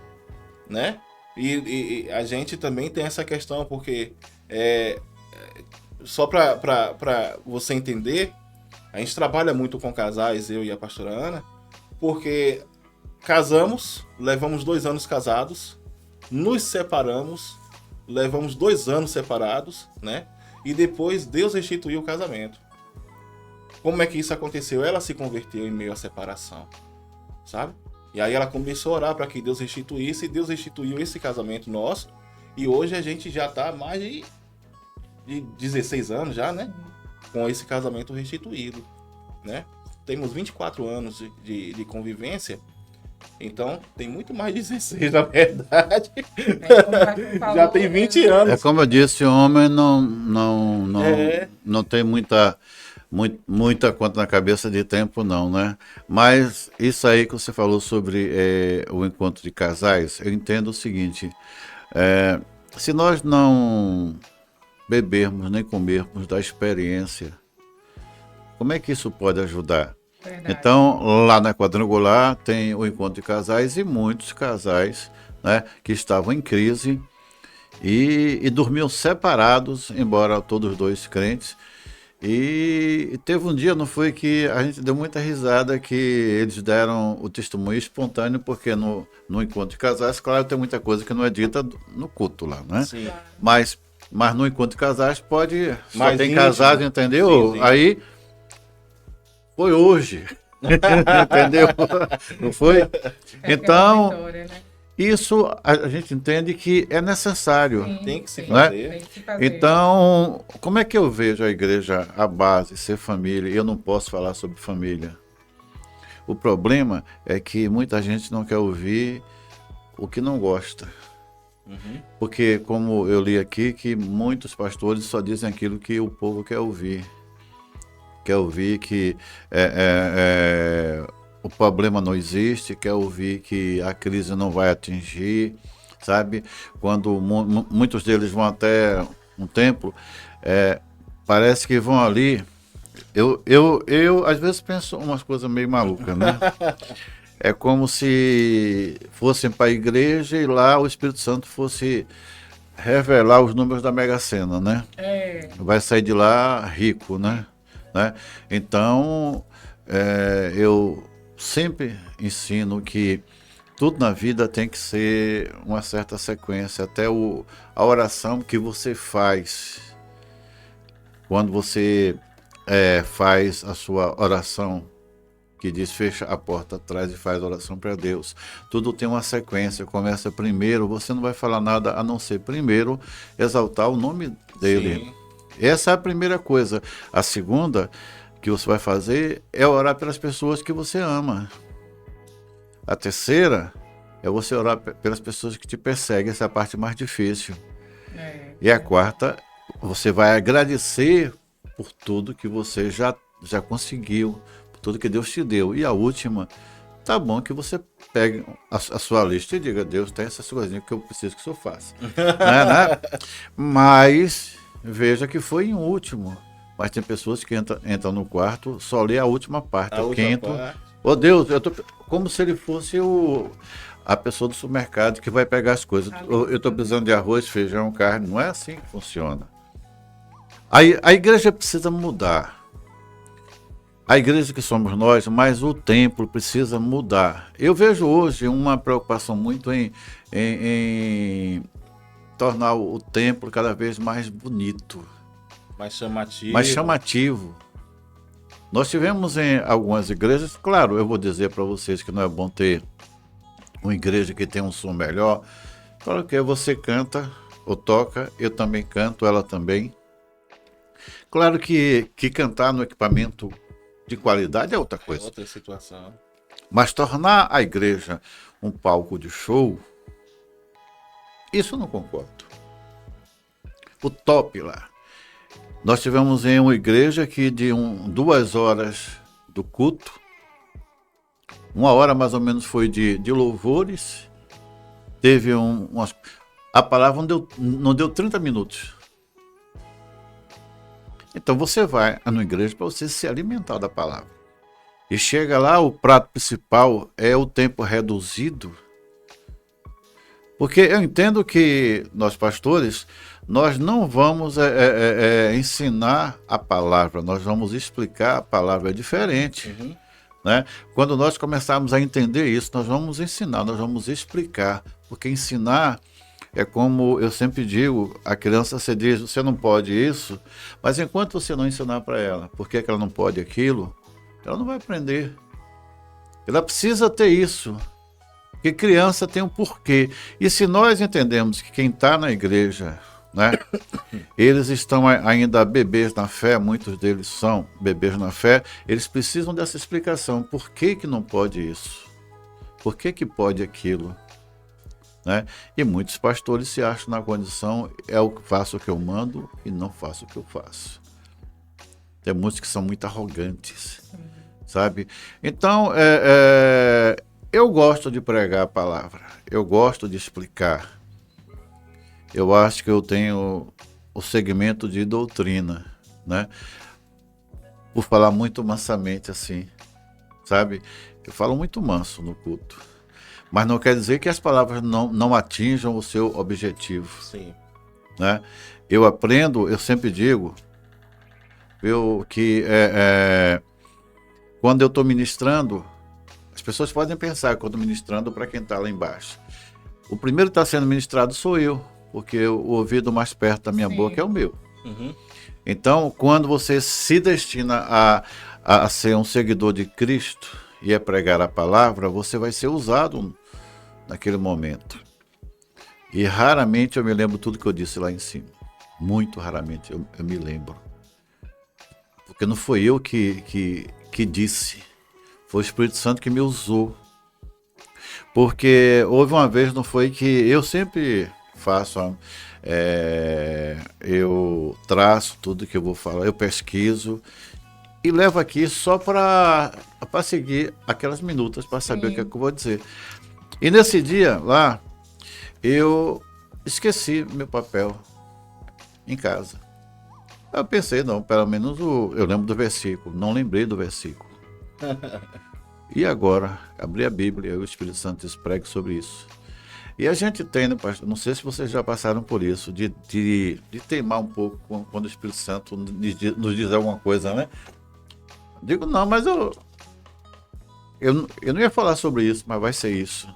Speaker 1: né? E a gente também tem essa questão, porque só para você entender, a gente trabalha muito com casais, eu e a pastora Ana, porque casamos, levamos 2 anos casados, nos separamos, levamos 2 anos separados, né? E depois Deus restituiu o casamento. Como é que isso aconteceu? Ela se converteu em meio à separação, sabe? E aí ela começou a orar para que Deus restituísse, e Deus restituiu esse casamento nosso. E hoje a gente já está há mais de 16 anos já, né? Com esse casamento restituído, né? Temos 24 anos de convivência. Então, tem muito mais de 16, na verdade. Já tem 20 anos.
Speaker 3: É como eu disse, o homem não tem muita conta na cabeça de tempo, não, né? Mas isso aí que você falou sobre o encontro de casais, eu entendo o seguinte: se nós não bebermos nem comermos da experiência, como é que isso pode ajudar? Verdade. Então, lá na Quadrangular tem o encontro de casais e muitos casais, né, que estavam em crise e dormiam separados, embora todos dois crentes. E teve um dia, não foi, que a gente deu muita risada, que eles deram o testemunho espontâneo, porque no encontro de casais, claro, tem muita coisa que não é dita no culto lá, né? Sim. Mas no encontro de casais pode... Só tem casais, entendeu? Sim. Aí... Foi hoje, entendeu? Não foi? Então, isso a gente entende que é necessário.
Speaker 2: Sim,
Speaker 1: tem que se
Speaker 3: né?
Speaker 1: fazer.
Speaker 2: Tem que se fazer.
Speaker 3: Então, como é que eu vejo a igreja, a base, ser família? Eu não posso falar sobre família. O problema é que muita gente não quer ouvir o que não gosta. Uhum. Porque, como eu li aqui, que muitos pastores só dizem aquilo que o povo quer ouvir. Quer ouvir que o problema não existe, quer ouvir que a crise não vai atingir, sabe? Quando muitos deles vão até um templo, parece que vão ali. Eu às vezes penso umas coisas meio malucas, né? É como se fossem para a igreja e lá o Espírito Santo fosse revelar os números da Mega Sena, né? Vai sair de lá rico, né? Então, eu sempre ensino que tudo na vida tem que ser uma certa sequência, até a oração que você faz. Quando você faz a sua oração, que diz fecha a porta atrás e faz oração para Deus. Tudo tem uma sequência, começa primeiro, você não vai falar nada a não ser primeiro exaltar o nome dele.
Speaker 1: Sim.
Speaker 3: Essa é a primeira coisa. A segunda que você vai fazer é orar pelas pessoas que você ama. A terceira é você orar pelas pessoas que te perseguem, essa é a parte mais difícil. E a quarta, você vai agradecer por tudo que você já conseguiu, por tudo que Deus te deu. E a última, tá bom que você pegue a sua lista e diga, Deus, tem essas coisinhas que eu preciso que o Senhor faça. né? Mas veja que foi em último. Mas tem pessoas que entram no quarto, só lê a última parte, o quinto. Oh Deus, eu tô como se ele fosse a pessoa do supermercado que vai pegar as coisas. Eu estou precisando de arroz, feijão, carne. Não é assim que funciona. A igreja precisa mudar. A igreja que somos nós, mas o templo precisa mudar. Eu vejo hoje uma preocupação muito em tornar o templo cada vez mais bonito.
Speaker 1: Mais chamativo.
Speaker 3: Mais chamativo. Nós tivemos em algumas igrejas, claro, eu vou dizer para vocês que não é bom ter uma igreja que tem um som melhor. Claro que você canta ou toca, eu também canto, ela também. Claro que cantar no equipamento de qualidade é outra coisa.
Speaker 1: É outra situação.
Speaker 3: Mas tornar a igreja um palco de show, isso eu não concordo. O top lá. Nós tivemos em uma igreja que de 2 horas do culto, 1 hora mais ou menos foi de louvores, teve a palavra não deu 30 minutos. Então você vai na igreja para você se alimentar da palavra. E chega lá, o prato principal é o tempo reduzido. Porque eu entendo que nós pastores, nós não vamos ensinar a palavra, nós vamos explicar a palavra, é diferente.
Speaker 1: Uhum.
Speaker 3: Né? Quando nós começarmos a entender isso, nós vamos ensinar, nós vamos explicar. Porque ensinar é como eu sempre digo, a criança você diz, você não pode isso, mas enquanto você não ensinar para ela por que ela não pode aquilo, ela não vai aprender. Ela precisa ter isso. Porque criança tem um porquê. E se nós entendemos que quem está na igreja, né, eles estão ainda bebês na fé, muitos deles são bebês na fé, eles precisam dessa explicação. Por que que não pode isso? Por que que pode aquilo? Né? E muitos pastores se acham na condição, faço o que eu mando e não faço o que eu faço. Tem muitos que são muito arrogantes, sabe? Então, eu gosto de pregar a palavra, eu gosto de explicar. Eu acho que eu tenho o segmento de doutrina, né? Por falar muito mansamente assim, sabe? Eu falo muito manso no culto. Mas não quer dizer que as palavras não atinjam o seu objetivo.
Speaker 1: Sim.
Speaker 3: Né? Eu aprendo, eu sempre digo, que quando eu estou ministrando, as pessoas podem pensar que eu estou ministrando para quem está lá embaixo. O primeiro que está sendo ministrado sou eu, porque o ouvido mais perto da minha boca é o meu.
Speaker 1: Uhum.
Speaker 3: Então, quando você se destina a ser um seguidor de Cristo e a pregar a palavra, você vai ser usado naquele momento. E raramente eu me lembro tudo que eu disse lá em cima. Muito raramente eu me lembro. Porque não foi eu que disse. Foi o Espírito Santo que me usou. Porque houve uma vez, não foi que eu sempre faço, eu traço tudo que eu vou falar, eu pesquiso e levo aqui só para seguir aquelas minutas, para saber o que é que eu vou dizer. E nesse dia lá, eu esqueci meu papel em casa. Eu pensei, não, pelo menos eu lembro do versículo, não lembrei do versículo. E agora, abri a Bíblia e o Espírito Santo diz, pregue sobre isso. E a gente tem, né, pastor, não sei se vocês já passaram por isso, de teimar um pouco quando o Espírito Santo nos diz alguma coisa, né? Digo, não, mas eu não ia falar sobre isso, mas vai ser isso.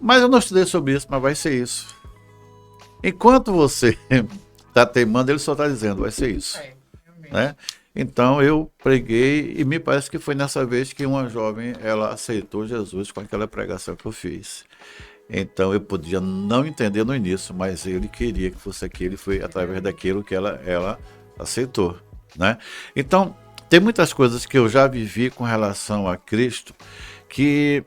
Speaker 3: Mas eu não estudei sobre isso, mas vai ser isso. Enquanto você está teimando, ele só está dizendo, vai ser isso. Né? Então eu preguei e me parece que foi nessa vez que uma jovem ela aceitou Jesus com aquela pregação que eu fiz. Então eu podia não entender no início, mas ele queria que fosse aquilo, e foi através daquilo que ela aceitou, né? Então tem muitas coisas que eu já vivi com relação a Cristo que,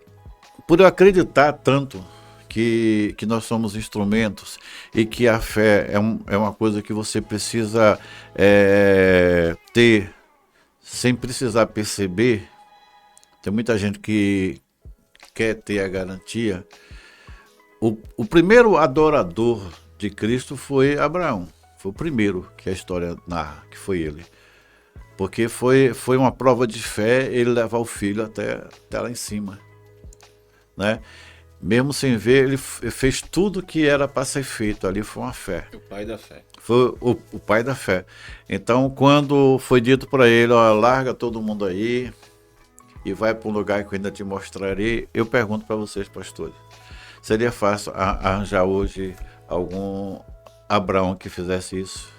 Speaker 3: por eu acreditar tanto que nós somos instrumentos e que a fé é uma coisa que você precisa ter sem precisar perceber. Tem muita gente que quer ter a garantia. O primeiro adorador de Cristo foi Abraão. Foi o primeiro que a história narra, que foi ele. Porque foi uma prova de fé ele levar o filho até lá em cima, né? Mesmo sem ver, ele fez tudo que era para ser feito. Ali foi uma fé.
Speaker 1: O pai da fé.
Speaker 3: Foi o pai da fé. Então, quando foi dito para ele, ó, larga todo mundo aí e vai para um lugar que eu ainda te mostrarei, eu pergunto para vocês, pastores, seria fácil arranjar hoje algum Abraão que fizesse isso?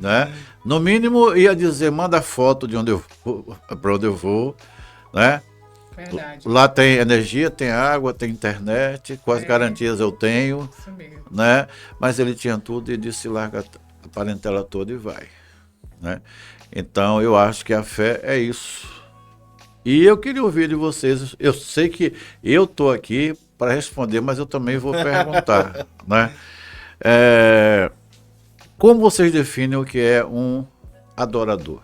Speaker 3: Né? No mínimo, ia dizer, manda foto de para onde eu vou, né?
Speaker 2: Verdade.
Speaker 3: Lá tem energia, tem água, tem internet, quais garantias eu tenho,
Speaker 2: Isso mesmo.
Speaker 3: né? Mas ele tinha tudo e disse, larga a parentela toda e vai, né? Então eu acho que a fé é isso. E eu queria ouvir de vocês, eu sei que eu estou aqui para responder, mas eu também vou perguntar, né? Como vocês definem o que é um adorador?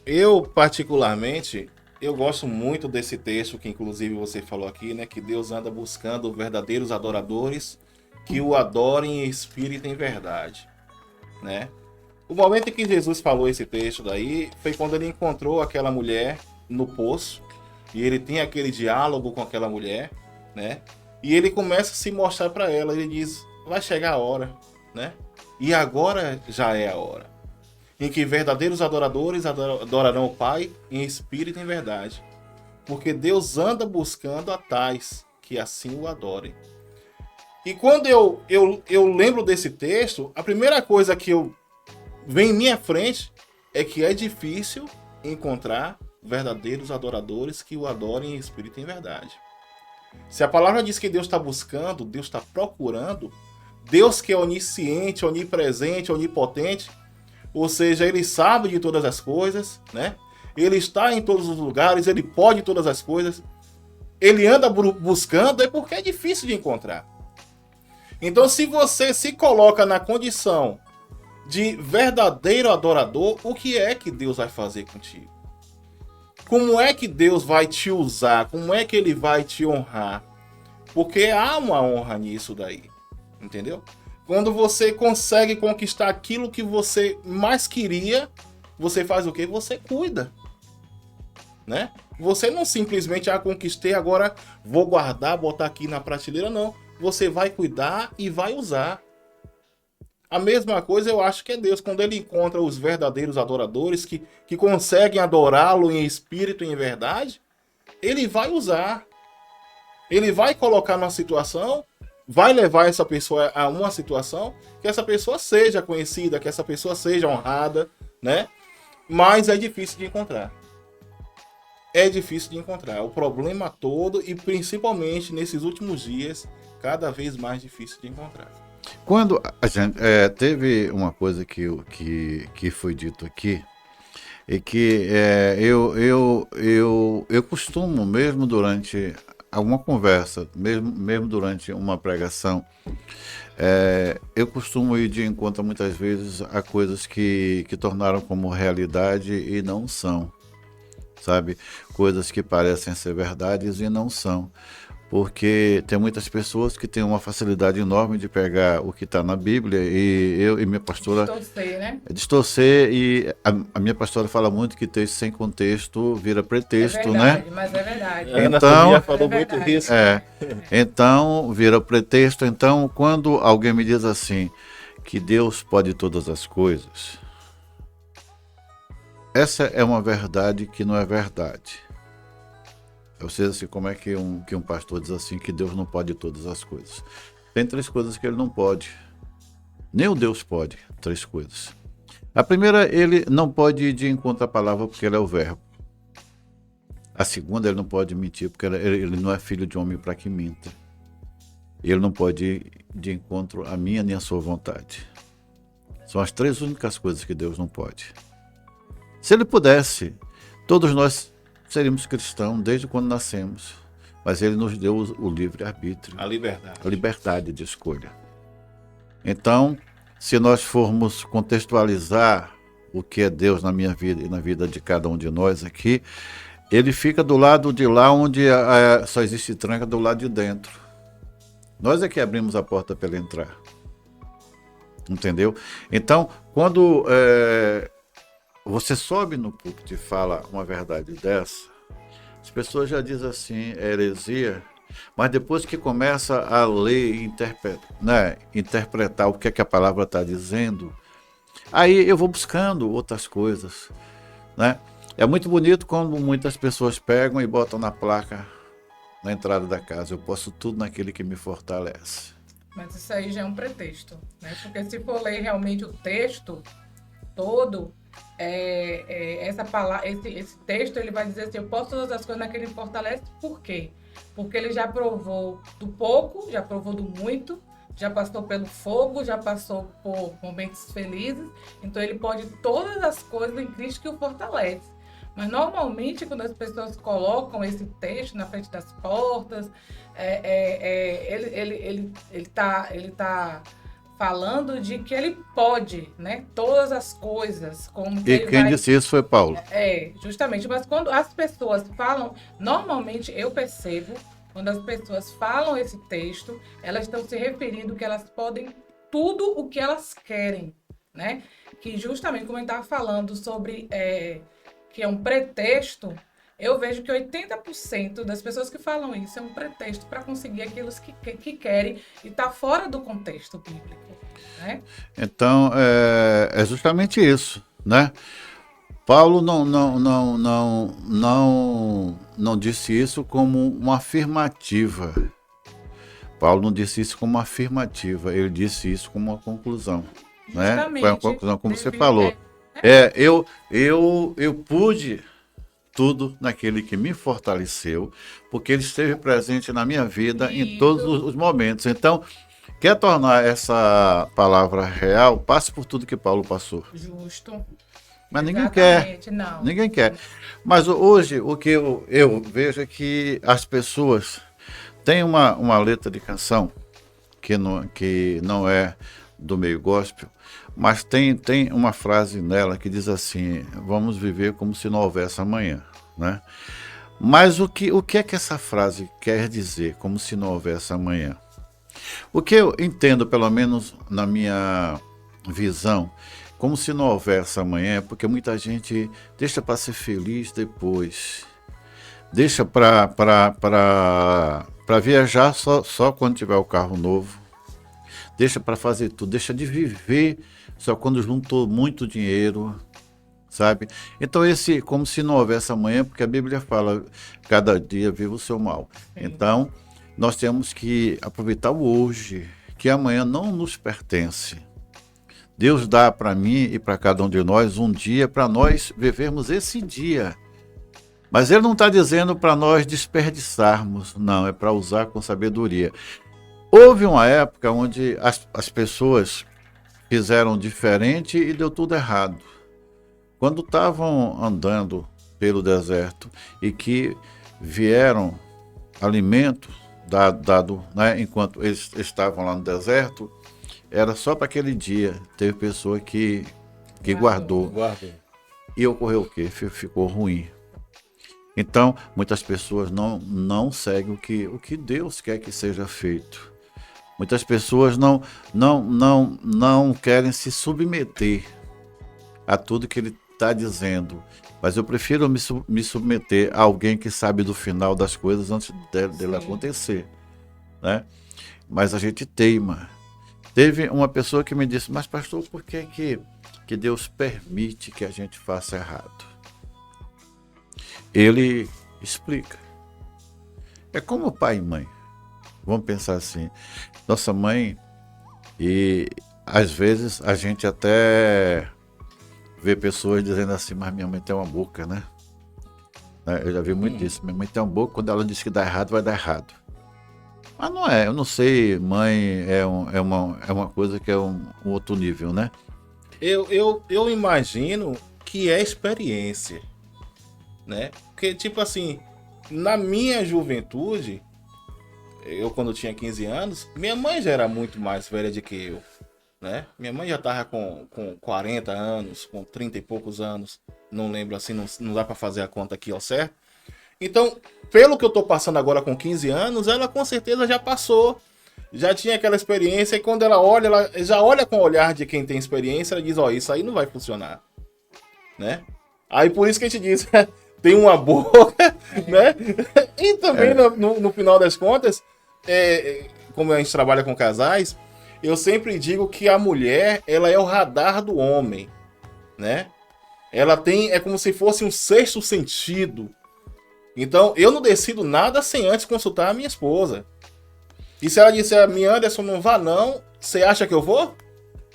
Speaker 1: Eu, particularmente, eu gosto muito desse texto que inclusive você falou aqui, né? Que Deus anda buscando verdadeiros adoradores que o adorem em espírito e em verdade, né? O momento em que Jesus falou esse texto daí foi quando ele encontrou aquela mulher no poço e ele tem aquele diálogo com aquela mulher, né? E ele começa a se mostrar para ela, ele diz, vai chegar a hora, né? E agora já é a hora em que verdadeiros adoradores adorarão o Pai em espírito e em verdade. Porque Deus anda buscando a tais que assim o adorem. E quando eu lembro desse texto, a primeira coisa que vem em minha frente é que é difícil encontrar verdadeiros adoradores que o adorem em espírito e em verdade. Se a palavra diz que Deus está buscando, Deus está procurando, Deus que é onisciente, onipresente, onipotente, ou seja, ele sabe de todas as coisas, né? Ele está em todos os lugares, ele pode todas as coisas. Ele anda buscando, é porque é difícil de encontrar. Então, se você se coloca na condição de verdadeiro adorador, o que é que Deus vai fazer contigo? Como é que Deus vai te usar? Como é que ele vai te honrar? Porque há uma honra nisso daí, entendeu? Quando você consegue conquistar aquilo que você mais queria, você faz o quê? Você cuida, né? Você não simplesmente, conquistei, agora vou guardar, botar aqui na prateleira, não. Você vai cuidar e vai usar. A mesma coisa eu acho que é Deus, quando ele encontra os verdadeiros adoradores que conseguem adorá-lo em espírito e em verdade, ele vai usar. Ele vai colocar numa situação, vai levar essa pessoa a uma situação que essa pessoa seja conhecida, que essa pessoa seja honrada, né? Mas é difícil de encontrar. É difícil de encontrar. O problema todo, e principalmente nesses últimos dias, cada vez mais difícil de encontrar.
Speaker 3: Quando a gente teve uma coisa que foi dito aqui, e que eu costumo, mesmo durante alguma conversa, mesmo durante uma pregação, eu costumo ir de encontro muitas vezes a coisas que tornaram como realidade e não são, sabe? Coisas que parecem ser verdades e não são. Porque tem muitas pessoas que têm uma facilidade enorme de pegar o que está na Bíblia e eu e minha pastora...
Speaker 2: Distorcer, né?
Speaker 3: Distorcer, e a minha pastora fala muito que texto sem contexto vira pretexto,
Speaker 2: É verdade,
Speaker 3: né?
Speaker 2: mas é verdade.
Speaker 1: Ana
Speaker 3: Então,
Speaker 1: Sofia falou
Speaker 2: é
Speaker 1: muito
Speaker 2: verdade.
Speaker 1: disso.
Speaker 3: Então vira pretexto. Então, quando alguém me diz assim, que Deus pode todas as coisas, essa é uma verdade que não é verdade. Ou seja, assim, como é que um pastor diz assim que Deus não pode todas as coisas? Tem 3 coisas que ele não pode. Nem o Deus pode. 3 coisas. A primeira, ele não pode ir de encontro à palavra porque ele é o verbo. A segunda, ele não pode mentir porque ele não é filho de homem para que minta. Ele não pode ir de encontro à minha nem à sua vontade. São as 3 únicas coisas que Deus não pode. Se ele pudesse, todos nós seríamos cristãos desde quando nascemos. Mas ele nos deu o livre-arbítrio.
Speaker 1: A liberdade.
Speaker 3: A liberdade de escolha. Então, se nós formos contextualizar o que é Deus na minha vida e na vida de cada um de nós aqui, ele fica do lado de lá onde só existe tranca, do lado de dentro. Nós é que abrimos a porta para ele entrar. Entendeu? Então, quando você sobe no púlpito e fala uma verdade dessa, as pessoas já dizem assim, é heresia, mas depois que começa a ler e interpretar o que é que a palavra está dizendo, aí eu vou buscando outras coisas, né? É muito bonito quando muitas pessoas pegam e botam na placa na entrada da casa, eu posso tudo naquele que me fortalece.
Speaker 2: Mas isso aí já é um pretexto, né? Porque se for ler realmente o texto todo, essa palavra, esse texto, ele vai dizer assim, eu posso todas as coisas naquele que me fortalece, por quê? Porque ele já provou do pouco, já provou do muito, já passou pelo fogo, já passou por momentos felizes, então ele pode todas as coisas em Cristo que o fortalece. Mas normalmente quando as pessoas colocam esse texto na frente das portas, ele tá falando de que ele pode, né? Todas as coisas. Como
Speaker 3: E quem disse isso foi Paulo.
Speaker 2: Justamente. Mas quando as pessoas falam, normalmente eu percebo, quando as pessoas falam esse texto, elas estão se referindo que elas podem tudo o que elas querem, né? Que justamente como eu estava falando sobre que é um pretexto, eu vejo que 80% das pessoas que falam isso é um pretexto para conseguir aquilo que querem e está fora do contexto bíblico, né?
Speaker 3: Então, é justamente isso, né? Paulo não disse isso como uma afirmativa. Paulo não disse isso como uma afirmativa, ele disse isso como uma conclusão, né? Foi uma conclusão, como você falou. Eu pude tudo naquele que me fortaleceu, porque ele esteve presente na minha vida em todos os momentos. Então, quer tornar essa palavra real, passe por tudo que Paulo passou.
Speaker 2: Justo.
Speaker 3: Mas ninguém quer.
Speaker 2: Não.
Speaker 3: Ninguém quer. Mas hoje, o que eu vejo é que as pessoas têm uma letra de canção que não é do meio gospel, mas tem uma frase nela que diz assim, vamos viver como se não houvesse amanhã, né? Mas o que é que essa frase quer dizer, como se não houvesse amanhã? O que eu entendo, pelo menos na minha visão, como se não houvesse amanhã, porque muita gente deixa para ser feliz depois, deixa para viajar só quando tiver o carro novo, deixa para fazer tudo, deixa de viver só quando juntou muito dinheiro, sabe? Então como se não houvesse amanhã, porque a Bíblia fala, cada dia vive o seu mal. Então, nós temos que aproveitar o hoje, que amanhã não nos pertence. Deus dá para mim e para cada um de nós um dia para nós vivermos esse dia. Mas Ele não está dizendo para nós desperdiçarmos, não, é para usar com sabedoria. Houve uma época onde as pessoas fizeram diferente e deu tudo errado. Quando estavam andando pelo deserto e que vieram alimentos dado, né, enquanto eles estavam lá no deserto, era só para aquele dia. Teve pessoa que guardou. E ocorreu o quê? Ficou ruim. Então, muitas pessoas não seguem o que Deus quer que seja feito. Muitas pessoas não querem se submeter a tudo que Ele está dizendo. Mas eu prefiro me submeter a alguém que sabe do final das coisas antes dele acontecer, né? Mas a gente teima. Teve uma pessoa que me disse, mas pastor, por que Deus permite que a gente faça errado? Ele explica. É como pai e mãe. Vamos pensar assim. Nossa mãe, e às vezes a gente até vê pessoas dizendo assim, mas minha mãe tem uma boca, né? Eu já vi muito disso. Minha mãe tem uma boca, quando ela diz que dá errado, vai dar errado. Mas não é, eu não sei, mãe é uma coisa que é um outro nível, né?
Speaker 1: Eu imagino que é experiência, né? Porque, tipo assim, na minha juventude, eu quando tinha 15 anos, minha mãe já era muito mais velha do que eu, né? Minha mãe já tava com 40 anos, com 30 e poucos anos, não lembro assim, não dá pra fazer a conta aqui ao certo. Então, pelo que eu tô passando agora com 15 anos, ela com certeza já passou, já tinha aquela experiência, e quando ela olha, ela já olha com o olhar de quem tem experiência, ela diz, ó, isso aí não vai funcionar, né? Aí por isso que a gente diz, tem uma boca, né? E também no final das contas, como a gente trabalha com casais, eu sempre digo que a mulher, ela é o radar do homem, né? Ela é como se fosse um sexto sentido. Então, eu não decido nada sem antes consultar a minha esposa. E se ela disser, minha Anderson, não vá não, você acha que eu vou?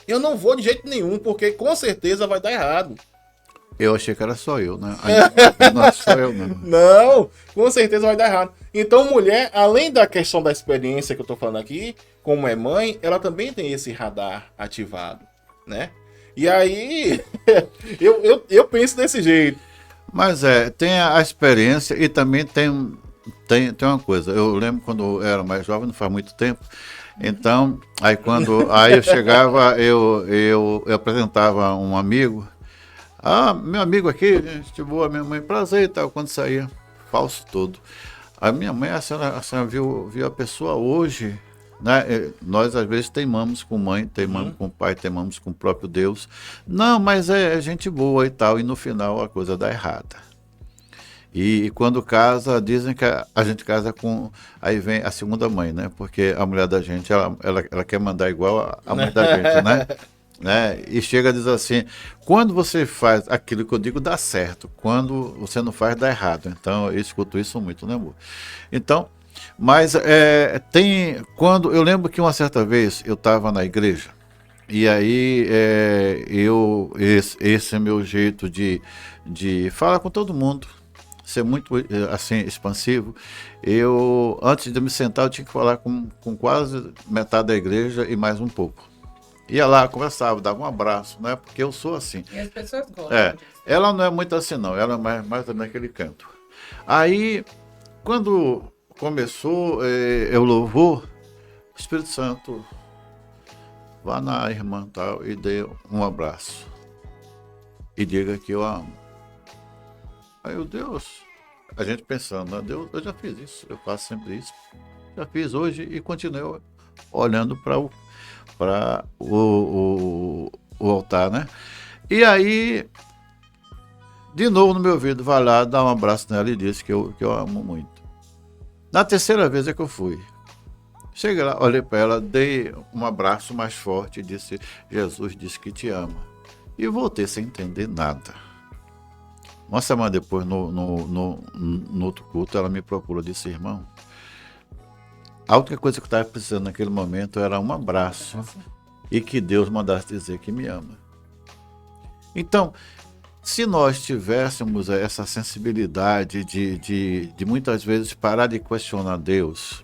Speaker 1: Eu não vou de jeito nenhum, porque com certeza vai dar errado.
Speaker 3: Eu achei que era só eu, né? Não é só eu, não.
Speaker 1: Não, com certeza vai dar errado. Então, mulher, além da questão da experiência que eu tô falando aqui, como é mãe, ela também tem esse radar ativado, né? E aí, eu penso desse jeito.
Speaker 3: Mas tem a experiência e também tem uma coisa. Eu lembro quando eu era mais jovem, não faz muito tempo. Então, aí eu chegava, eu apresentava um amigo. Ah, meu amigo aqui, gente boa, minha mãe, prazer e tal. Quando saía, falso todo. A minha mãe, a senhora viu a pessoa hoje, né? Nós às vezes teimamos com mãe, teimamos com pai, teimamos com o próprio Deus. Não, mas é gente boa e tal. E no final a coisa dá errada. E quando casa, dizem que a gente casa com... Aí vem a segunda mãe, né? Porque a mulher da gente, ela quer mandar igual a mãe da gente, né? E chega a dizer assim, quando você faz aquilo que eu digo, dá certo. Quando você não faz, dá errado. Então, eu escuto isso muito, né, amor? Então, mas quando eu lembro que uma certa vez eu estava na igreja, e aí esse é meu jeito de falar com todo mundo, ser muito assim expansivo. Antes de me sentar, eu tinha que falar com quase metade da igreja e mais um pouco. Ia lá, conversava, dava um abraço, né? Porque eu sou assim.
Speaker 2: E as pessoas gostam disso.
Speaker 3: Ela não é muito assim, não. Ela é mais naquele canto. Aí, quando começou o louvor, o Espírito Santo, vá na irmã tal e dê um abraço. E diga que eu amo. Aí, Deus, a gente pensando, né? Deus, eu já fiz isso, eu faço sempre isso. Já fiz hoje e continuo olhando para o altar, né? E aí, de novo no meu ouvido, vai lá, dá um abraço nela e diz que eu amo muito. Na terceira vez é que eu fui. Cheguei lá, olhei para ela, dei um abraço mais forte e disse, Jesus disse que te ama. E voltei sem entender nada. Uma semana depois, no outro culto, ela me procurou e disse, irmão, a única coisa que eu estava precisando naquele momento era um abraço e que Deus mandasse dizer que me ama. Então, se nós tivéssemos essa sensibilidade de muitas vezes parar de questionar Deus,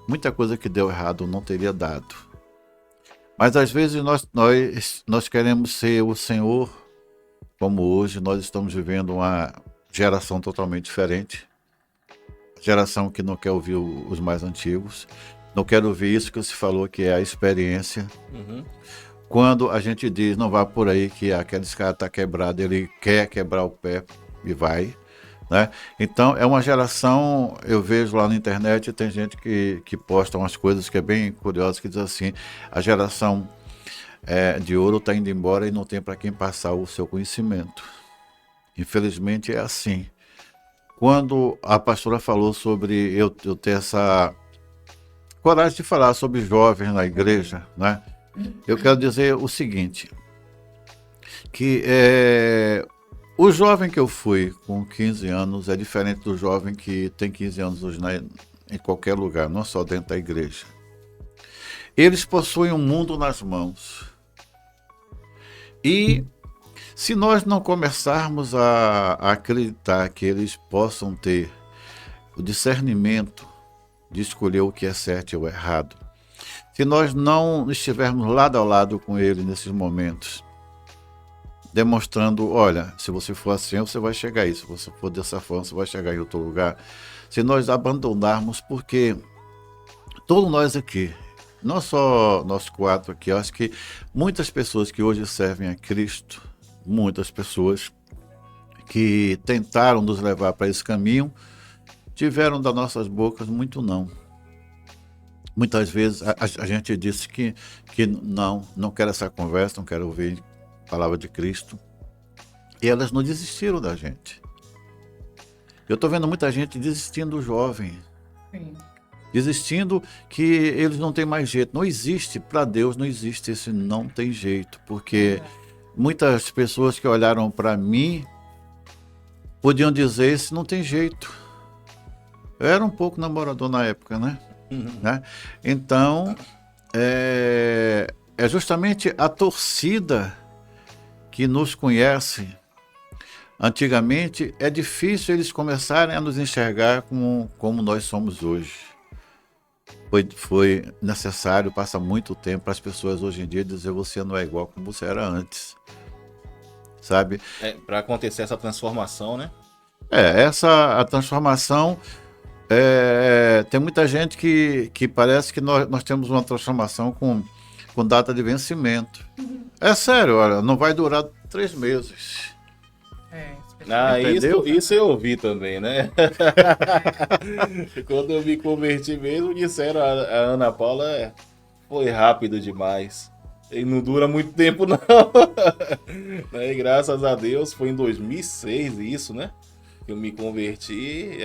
Speaker 3: muita coisa que deu errado não teria dado. Mas às vezes nós queremos ser o Senhor, como hoje nós estamos vivendo uma geração totalmente diferente. Geração que não quer ouvir os mais antigos, não quer ouvir isso que você falou, que é a experiência. Quando a gente diz, não vá por aí que aquele cara está quebrado, ele quer quebrar o pé e vai, né? Então é uma geração, eu vejo lá na internet, tem gente que posta umas coisas que é bem curiosas, que diz assim, a geração de ouro está indo embora e não tem para quem passar o seu conhecimento. Infelizmente é assim. Quando a pastora falou sobre eu ter essa coragem de falar sobre jovens na igreja, né? Eu quero dizer o seguinte, que o jovem que eu fui com 15 anos é diferente do jovem que tem 15 anos hoje em qualquer lugar, não só dentro da igreja. Eles possuem um mundo nas mãos. E se nós não começarmos a acreditar que eles possam ter o discernimento de escolher o que é certo e o errado, se nós não estivermos lado a lado com ele nesses momentos, demonstrando, olha, se você for assim, você vai chegar aí, se você for dessa forma, você vai chegar em outro lugar. Se nós abandonarmos, porque todos nós aqui, não só nós 4 aqui, eu acho que muitas pessoas que hoje servem a Cristo, muitas pessoas que tentaram nos levar para esse caminho, tiveram das nossas bocas muito não. Muitas vezes a gente disse que não quero essa conversa, não quero ouvir a palavra de Cristo. E elas não desistiram da gente. Eu estou vendo muita gente desistindo jovem.
Speaker 2: Sim.
Speaker 3: Desistindo que eles não têm mais jeito. Não existe, para Deus não existe esse não tem jeito. Porque muitas pessoas que olharam para mim podiam dizer esse não tem jeito. Eu era um pouco namorador na época, né? Né? Então, é justamente a torcida que nos conhece. Antigamente, é difícil eles começarem a nos enxergar como nós somos hoje. Foi necessário passar muito tempo para as pessoas hoje em dia dizer você não é igual como você era antes. Sabe?
Speaker 1: Para acontecer essa transformação, né?
Speaker 3: A transformação... tem muita gente que parece que nós temos uma transformação com data de vencimento. É sério, olha, não vai durar 3 meses.
Speaker 1: Isso eu ouvi também, né? Quando eu me converti mesmo, disseram a Ana Paula foi rápido demais. E não dura muito tempo, não. E graças a Deus, foi em 2006 isso, né? Eu me converti,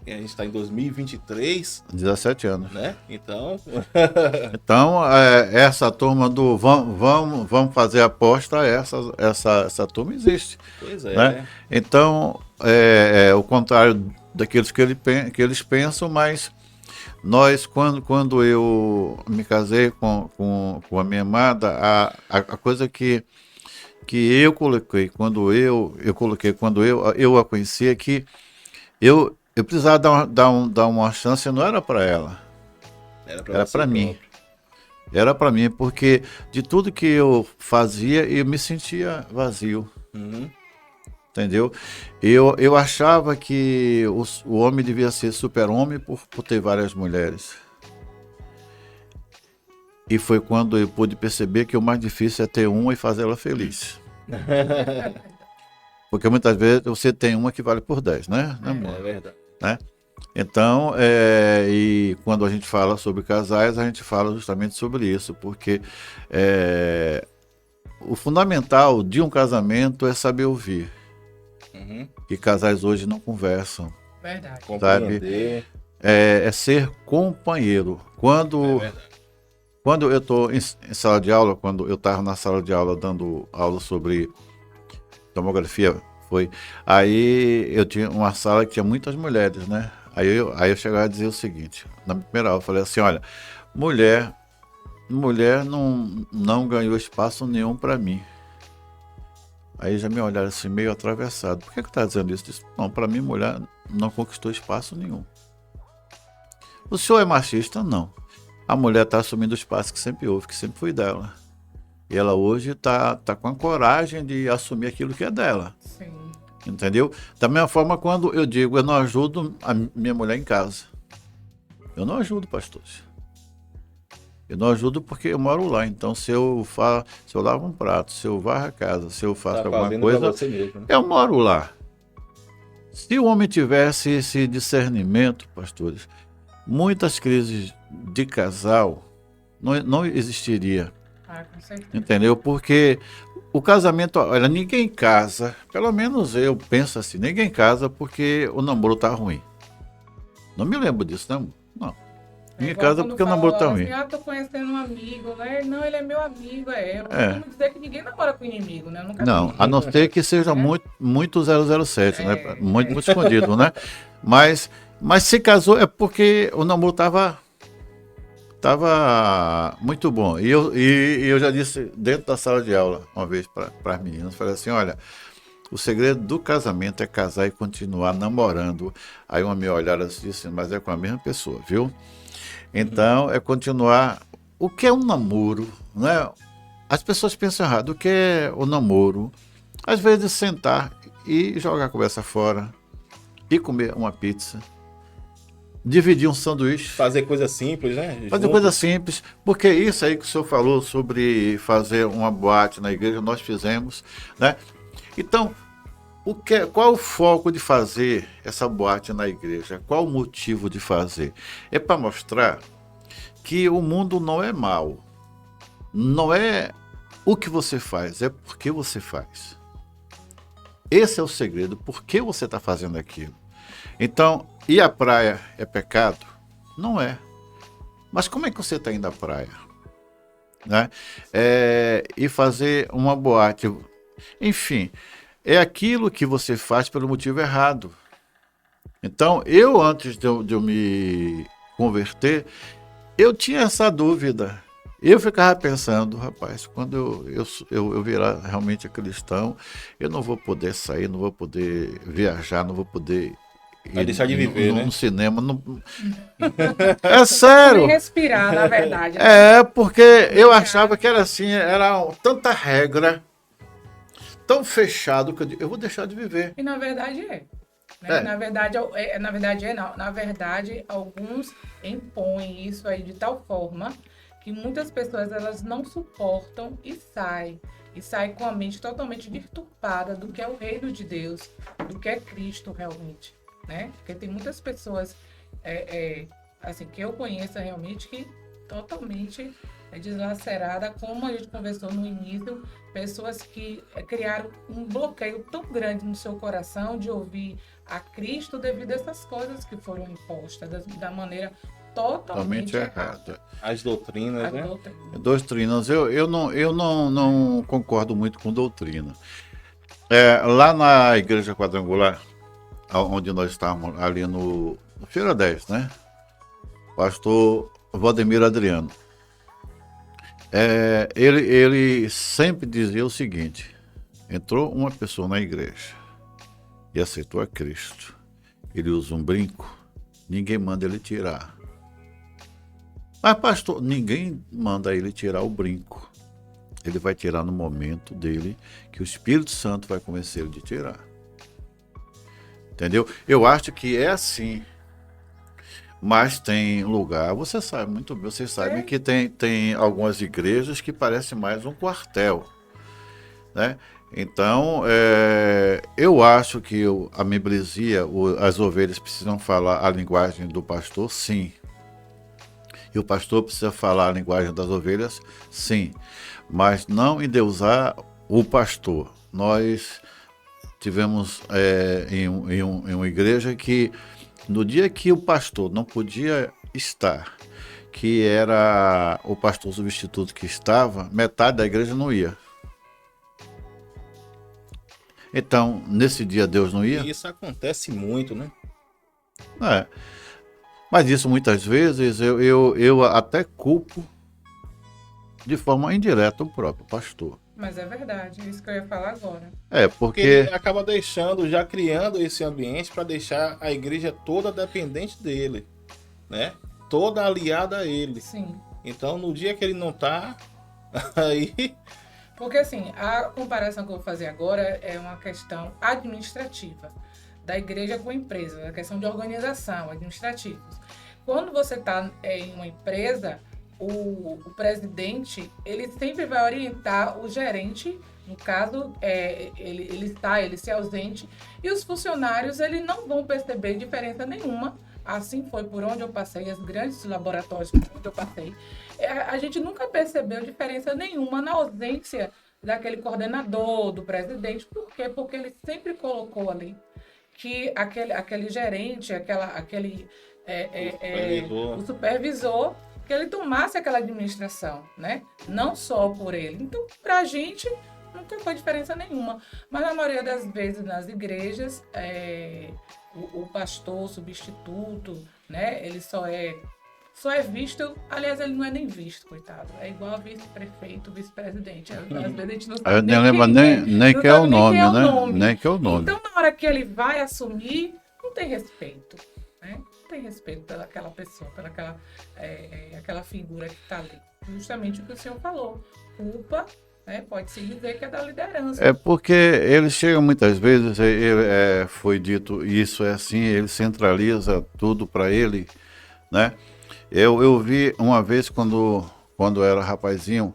Speaker 1: a gente está em 2023.
Speaker 3: 17 anos.
Speaker 1: Né? Então,
Speaker 3: essa turma do vamos fazer aposta, essa turma existe.
Speaker 1: Pois é.
Speaker 3: Né? Então, o contrário daqueles que eles pensam, mas nós, quando eu me casei com a minha amada, a coisa que eu coloquei quando eu a conhecia, que eu precisava dar uma chance, não era para ela, era para mim. Era para mim, porque de tudo que eu fazia, eu me sentia vazio. Entendeu? Eu achava que o homem devia ser super-homem por ter várias mulheres. E foi quando eu pude perceber que o mais difícil é ter uma e fazer ela feliz. Porque muitas vezes você tem uma que vale por 10, né?
Speaker 1: É verdade.
Speaker 3: Né? Então, e quando a gente fala sobre casais, a gente fala justamente sobre isso, porque o fundamental de um casamento é saber ouvir. E casais hoje não conversam.
Speaker 2: Verdade.
Speaker 3: Sabe? É ser companheiro. Quando eu estou em sala de aula, quando eu estava na sala de aula dando aula sobre tomografia, aí eu tinha uma sala que tinha muitas mulheres, né? Aí eu chegava a dizer o seguinte, na primeira aula, eu falei assim, olha, mulher não ganhou espaço nenhum para mim. Aí já me olharam assim, meio atravessado. Por que está dizendo isso? Disse, não, para mim, mulher não conquistou espaço nenhum. O senhor é machista? Não. A mulher está assumindo o espaço que sempre houve, que sempre foi dela. E ela hoje está com a coragem de assumir aquilo que é dela.
Speaker 2: Sim.
Speaker 3: Entendeu? Da mesma forma, quando eu digo, eu não ajudo a minha mulher em casa. Eu não ajudo, pastores. Eu não ajudo porque eu moro lá. Então, se eu lavo um prato, se eu varro a casa, se eu faço alguma coisa,
Speaker 1: mesmo, né?
Speaker 3: Eu moro lá. Se o homem tivesse esse discernimento, pastores, muitas crises de casal não existiria.
Speaker 2: Com certeza.
Speaker 3: Entendeu? Porque o casamento, olha, ninguém casa, pelo menos eu penso assim, ninguém casa porque o namoro tá ruim. Não me lembro disso, não. Ninguém casa porque o namoro tá ruim.
Speaker 2: Tô conhecendo um amigo, né? Não, ele é meu amigo, Eu costumo dizer que ninguém namora com inimigo, né?
Speaker 3: Não, a não ser que seja muito 007, né? Muito escondido, né? Mas se casou é porque o namoro tava Tava muito bom. E eu já disse dentro da sala de aula, uma vez para as meninas, falei assim, olha, o segredo do casamento é casar e continuar namorando. Aí uma me olhara e disse, mas é com a mesma pessoa, viu? Então, é continuar. O que é um namoro, né? As pessoas pensam errado. O que é o namoro? Às vezes sentar e jogar a conversa fora, e comer uma pizza, dividir um sanduíche.
Speaker 1: Fazer coisa simples, né?
Speaker 3: Fazer
Speaker 1: Junto.
Speaker 3: coisa simples, porque isso aí que o senhor falou sobre fazer uma boate na igreja, nós fizemos, né? Então, qual o foco de fazer essa boate na igreja? Qual o motivo de fazer? É para mostrar que o mundo não é mau. Não é o que você faz, é porque você faz. Esse é o segredo, por que você está fazendo aquilo. Então, ir à praia é pecado? Não é. Mas como é que você está indo à praia? Né? E fazer uma boate. Enfim, é aquilo que você faz pelo motivo errado. Então, antes de eu me converter, eu tinha essa dúvida. Eu ficava pensando, rapaz, quando eu virar realmente cristão, eu não vou poder sair, não vou poder viajar, não vou poder
Speaker 1: Vai deixar de viver, né?
Speaker 3: No cinema. É sério.
Speaker 2: Nem respirar, na verdade.
Speaker 3: Porque eu achava que era assim, era tanta regra, tão fechado, que eu vou deixar de viver.
Speaker 2: E na verdade é. Né? Na verdade, não. Na verdade, alguns impõem isso aí de tal forma que muitas pessoas elas não suportam e saem. E saem com a mente totalmente deturpada do que é o reino de Deus, do que é Cristo realmente. Né? Porque tem muitas pessoas assim, que eu conheço realmente que totalmente deslacerada, como a gente conversou no início, pessoas que criaram um bloqueio tão grande no seu coração de ouvir a Cristo devido a essas coisas que foram impostas da maneira totalmente errada.
Speaker 1: As doutrinas, né?
Speaker 3: Doutrinas, eu não concordo muito com doutrina. Lá na Igreja Quadrangular, onde nós estávamos, ali no Feira 10, né? Pastor Valdemir Adriano. Ele sempre dizia o seguinte: entrou uma pessoa na igreja e aceitou a Cristo. Ele usa um brinco, ninguém manda ele tirar. Mas, pastor, ninguém manda ele tirar o brinco. Ele vai tirar no momento dele, que o Espírito Santo vai convencer ele de tirar. Entendeu? Eu acho que é assim. Mas tem lugar, você sabe muito bem, vocês sabem que tem algumas igrejas que parecem mais um quartel, né? Então, eu acho que a membresia, as ovelhas precisam falar a linguagem do pastor, sim. E o pastor precisa falar a linguagem das ovelhas, sim. Mas não endeusar o pastor. Nós tivemos em uma igreja que no dia que o pastor não podia estar, que era o pastor substituto que estava, metade da igreja não ia. Então, nesse dia Deus não ia?
Speaker 1: E isso acontece muito, né?
Speaker 3: Mas isso muitas vezes eu até culpo de forma indireta o próprio pastor.
Speaker 2: Mas é verdade, é isso que eu ia falar agora.
Speaker 3: Porque
Speaker 1: ele acaba já criando esse ambiente para deixar a igreja toda dependente dele, né? Toda aliada a ele.
Speaker 2: Sim.
Speaker 1: Então, no dia que ele não tá, aí...
Speaker 2: Porque, assim, a comparação que eu vou fazer agora é uma questão administrativa da igreja com a empresa, a questão de organização administrativa. Quando você está em uma empresa, o presidente, ele sempre vai orientar o gerente, no caso, ele se ausente, e os funcionários, eles não vão perceber diferença nenhuma. Assim foi por onde eu passei, os grandes laboratórios por onde eu passei. A gente nunca percebeu diferença nenhuma na ausência daquele coordenador, do presidente. Por quê? Porque ele sempre colocou ali que aquele gerente, o supervisor, que ele tomasse aquela administração, né? Não só por ele. Então, pra gente, nunca foi diferença nenhuma. Mas na maioria das vezes, nas igrejas, o pastor substituto, né? Ele só é só é visto, aliás, ele não é nem visto, coitado. É igual a vice-prefeito, vice-presidente. Às vezes a gente não
Speaker 3: Aí eu
Speaker 2: sabe
Speaker 3: nem lembro nem
Speaker 2: não
Speaker 3: que é o
Speaker 2: sabe nem
Speaker 3: nome,
Speaker 2: quem é o
Speaker 3: né?
Speaker 2: nome.
Speaker 3: Nem que é o nome.
Speaker 2: Então, na hora que ele vai assumir, não tem respeito, né? Não tem respeito pelaquela pessoa, aquela figura que está ali. Justamente o que o senhor falou. Culpa, né? Pode-se dizer que é da liderança.
Speaker 3: É porque ele chega muitas vezes, foi dito, isso é assim, ele centraliza tudo para ele, né? Eu vi uma vez quando eu era rapazinho,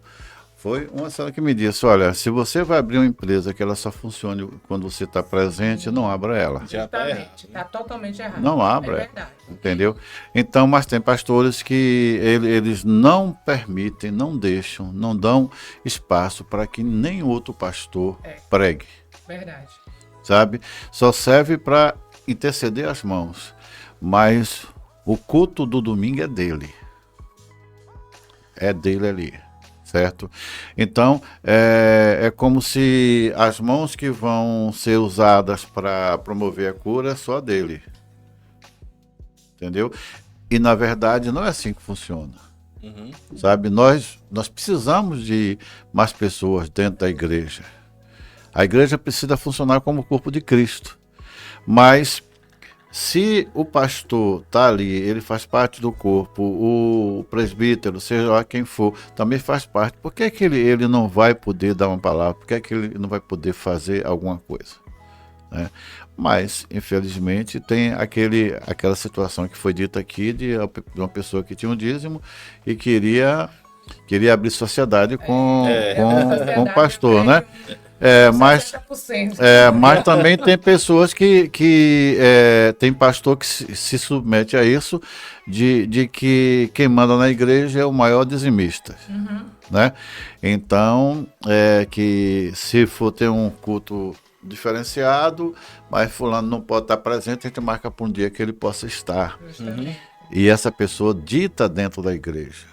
Speaker 3: foi uma senhora que me disse, olha, se você vai abrir uma empresa que ela só funcione quando você está presente, não abra ela.
Speaker 1: Já tá errado.
Speaker 2: Justamente, está totalmente errado.
Speaker 3: Não abra,
Speaker 2: É verdade.
Speaker 3: entendeu? Então, mas tem pastores que eles não permitem, não deixam, não dão espaço para que nem outro pastor pregue,
Speaker 2: Verdade.
Speaker 3: sabe? Só serve para interceder as mãos, mas o culto do domingo é dele. É dele ali, certo? Então, é como se as mãos que vão ser usadas para promover a cura é só dele. Entendeu? E, na verdade, não é assim que funciona.
Speaker 1: Uhum.
Speaker 3: Sabe? Nós precisamos de mais pessoas dentro da igreja. A igreja precisa funcionar como o corpo de Cristo. Mas se o pastor está ali, ele faz parte do corpo, o presbítero, seja lá quem for, também faz parte. Por que que ele não vai poder dar uma palavra? Por que que ele não vai poder fazer alguma coisa? Né? Mas, infelizmente, tem aquela situação que foi dita aqui de uma pessoa que tinha um dízimo e queria abrir sociedade com o pastor, né? Mas
Speaker 2: 60%.
Speaker 3: mas também tem pessoas que tem pastor que se submete a isso, de que quem manda na igreja é o maior dizimista. Né? Então, que se for ter um culto diferenciado, mas fulano não pode estar presente, a gente marca para um dia que ele possa estar.
Speaker 2: Justamente.
Speaker 3: E essa pessoa dita dentro da igreja,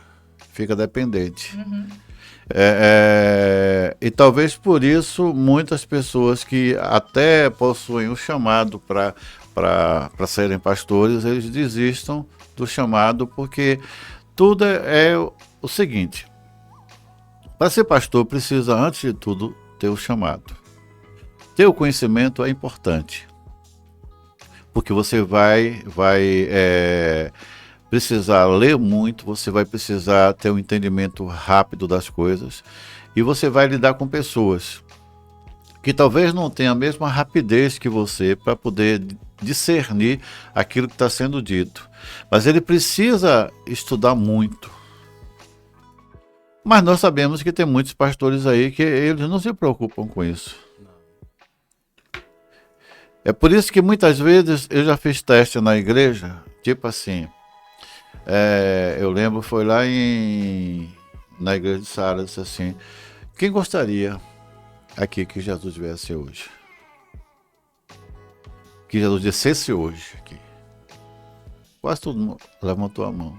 Speaker 3: fica dependente. E talvez por isso muitas pessoas que até possuem o chamado para serem pastores, eles desistam do chamado, porque tudo é o seguinte: para ser pastor precisa, antes de tudo, ter o chamado. Ter o conhecimento é importante, porque você vai precisar ler muito, você vai precisar ter um entendimento rápido das coisas e você vai lidar com pessoas que talvez não tenham a mesma rapidez que você para poder discernir aquilo que está sendo dito. Mas ele precisa estudar muito. Mas nós sabemos que tem muitos pastores aí que eles não se preocupam com isso. É por isso que muitas vezes eu já fiz teste na igreja, tipo assim, eu lembro, foi lá na igreja de Sara, disse assim, quem gostaria aqui que Jesus viesse hoje? Que Jesus descesse hoje aqui? Quase todo mundo levantou a mão.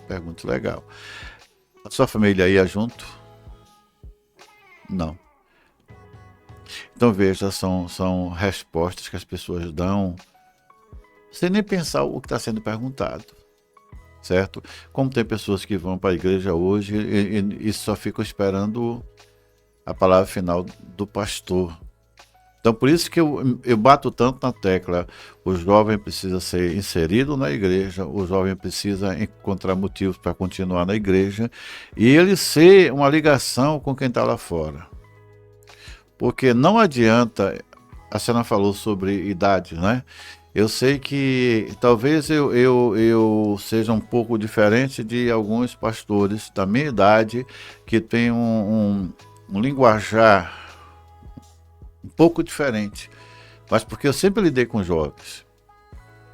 Speaker 3: Pergunta legal. A sua família ia junto? Não. Então veja, são respostas que as pessoas dão sem nem pensar o que está sendo perguntado, certo? Como tem pessoas que vão para a igreja hoje e só ficam esperando a palavra final do pastor. Então por isso que eu bato tanto na tecla, o jovem precisa ser inserido na igreja, o jovem precisa encontrar motivos para continuar na igreja e ele ser uma ligação com quem está lá fora. Porque não adianta, a senhora falou sobre idade, né? Eu sei que talvez eu seja um pouco diferente de alguns pastores da minha idade que tem um linguajar um pouco diferente, mas porque eu sempre lidei com jovens,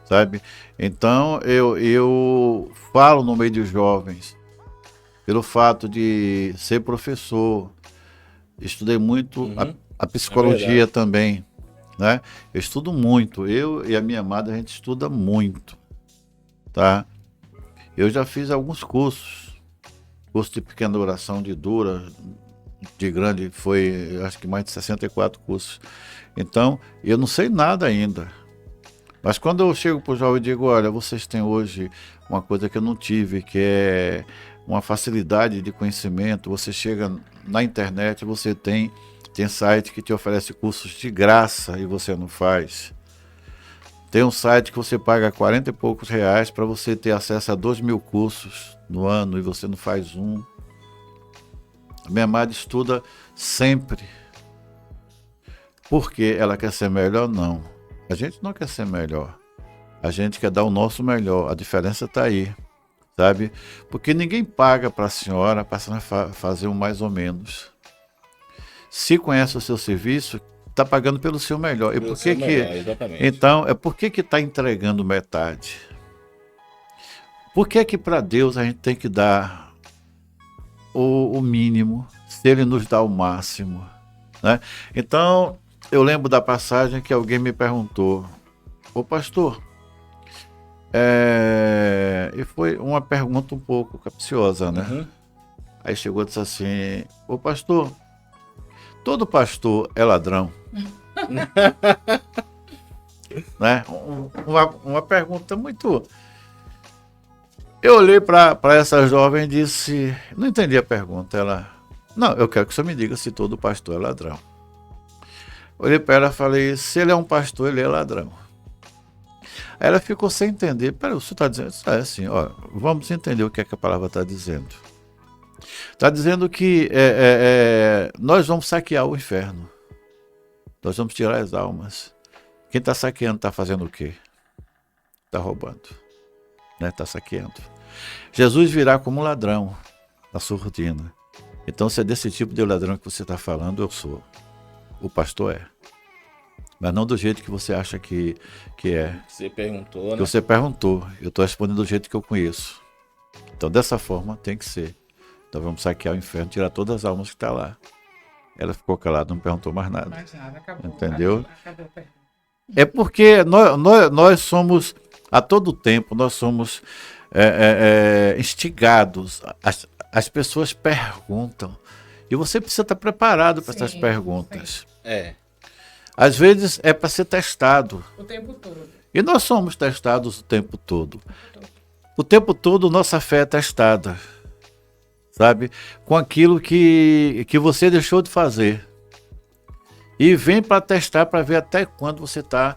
Speaker 3: sabe? Então eu falo no meio de jovens, pelo fato de ser professor, estudei muito a psicologia também, né? Eu estudo muito, eu e a minha amada, a gente estuda muito, tá? Eu já fiz alguns curso de pequena oração, de dura, de grande, foi acho que mais de 64 cursos. Então, eu não sei nada ainda, Mas quando eu chego para o jovem e digo, olha, vocês têm hoje uma coisa que eu não tive, que é uma facilidade de conhecimento. Você chega na internet, você tem site que te oferece cursos de graça e você não faz. Tem um site que você paga 40 e poucos reais para você ter acesso a 2.000 cursos no ano e você não faz um. A minha amada estuda sempre. Por que ela quer ser melhor? Não. A gente não quer ser melhor. A gente quer dar o nosso melhor. A diferença está aí, sabe? Porque ninguém paga para a senhora para fazer um mais ou menos. Se conhece o seu serviço, está pagando pelo seu melhor. E por que
Speaker 1: exatamente.
Speaker 3: Então, por que está entregando metade? Por que para Deus a gente tem que dar o mínimo, se Ele nos dá o máximo, né? Então, eu lembro da passagem que alguém me perguntou, ô pastor, e foi uma pergunta um pouco capciosa, né?
Speaker 1: Uhum.
Speaker 3: Aí chegou e disse assim, ô pastor, todo pastor é ladrão? Né? Uma pergunta muito... Eu olhei para essa jovem e disse, não entendi a pergunta. Ela, não, eu quero que você me diga se todo pastor é ladrão. Olhei para ela e falei, se ele é um pastor, ele é ladrão. Aí ela ficou sem entender. Peraí, você está dizendo? É assim, ó, vamos entender o que é que a palavra está dizendo. Está dizendo que nós vamos saquear o inferno. Nós vamos tirar as almas. Quem está saqueando está fazendo o quê? Está roubando. Está saqueando. Jesus virá como um ladrão na surdina. Então, se é desse tipo de ladrão que você está falando, eu sou. O pastor é. Mas não do jeito que você acha que é.
Speaker 1: Você perguntou, né?
Speaker 3: Que você perguntou. Eu estou respondendo do jeito que eu conheço. Então, dessa forma, tem que ser. Então, vamos saquear o inferno, tirar todas as almas que estão lá. Ela ficou calada, não perguntou mais nada.
Speaker 2: Mais nada, acabou.
Speaker 3: Entendeu?
Speaker 2: Acabou a pergunta.
Speaker 3: É porque nós somos, a todo tempo, nós somos instigados. As pessoas perguntam. E você precisa estar preparado para essas perguntas.
Speaker 1: É.
Speaker 3: Às vezes é para ser testado.
Speaker 2: O tempo todo.
Speaker 3: E nós somos testados o tempo todo. O tempo todo nossa fé é testada. Sabe? Com aquilo que você deixou de fazer. E vem para testar, para ver até quando você está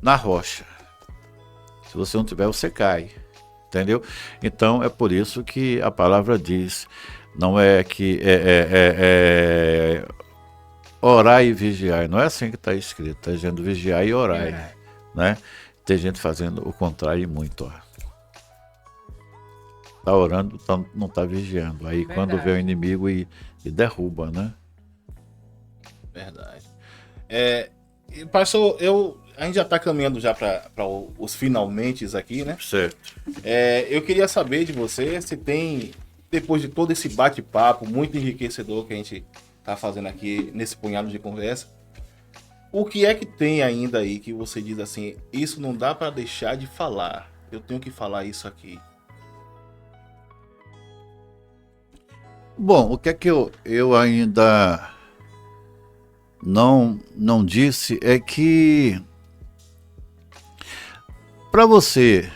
Speaker 3: na rocha. Se você não tiver, você cai. Entendeu? Então, é por isso que a palavra diz, não é que orar e vigiar. Não é assim que está escrito. Está dizendo vigiar e orar. Né? Tem gente fazendo o contrário e muito. Está orando, não está vigiando. Aí
Speaker 2: Verdade.
Speaker 3: quando vê o inimigo e derruba, né?
Speaker 1: Verdade. Pastor, a gente já está caminhando já para os finalmente aqui, né?
Speaker 3: Certo.
Speaker 1: Eu queria saber de você se tem, depois de todo esse bate-papo muito enriquecedor que a gente está fazendo aqui nesse punhado de conversa, o que é que tem ainda aí que você diz assim, isso não dá para deixar de falar, eu tenho que falar isso aqui?
Speaker 3: Bom, o que é que eu ainda não disse é que para você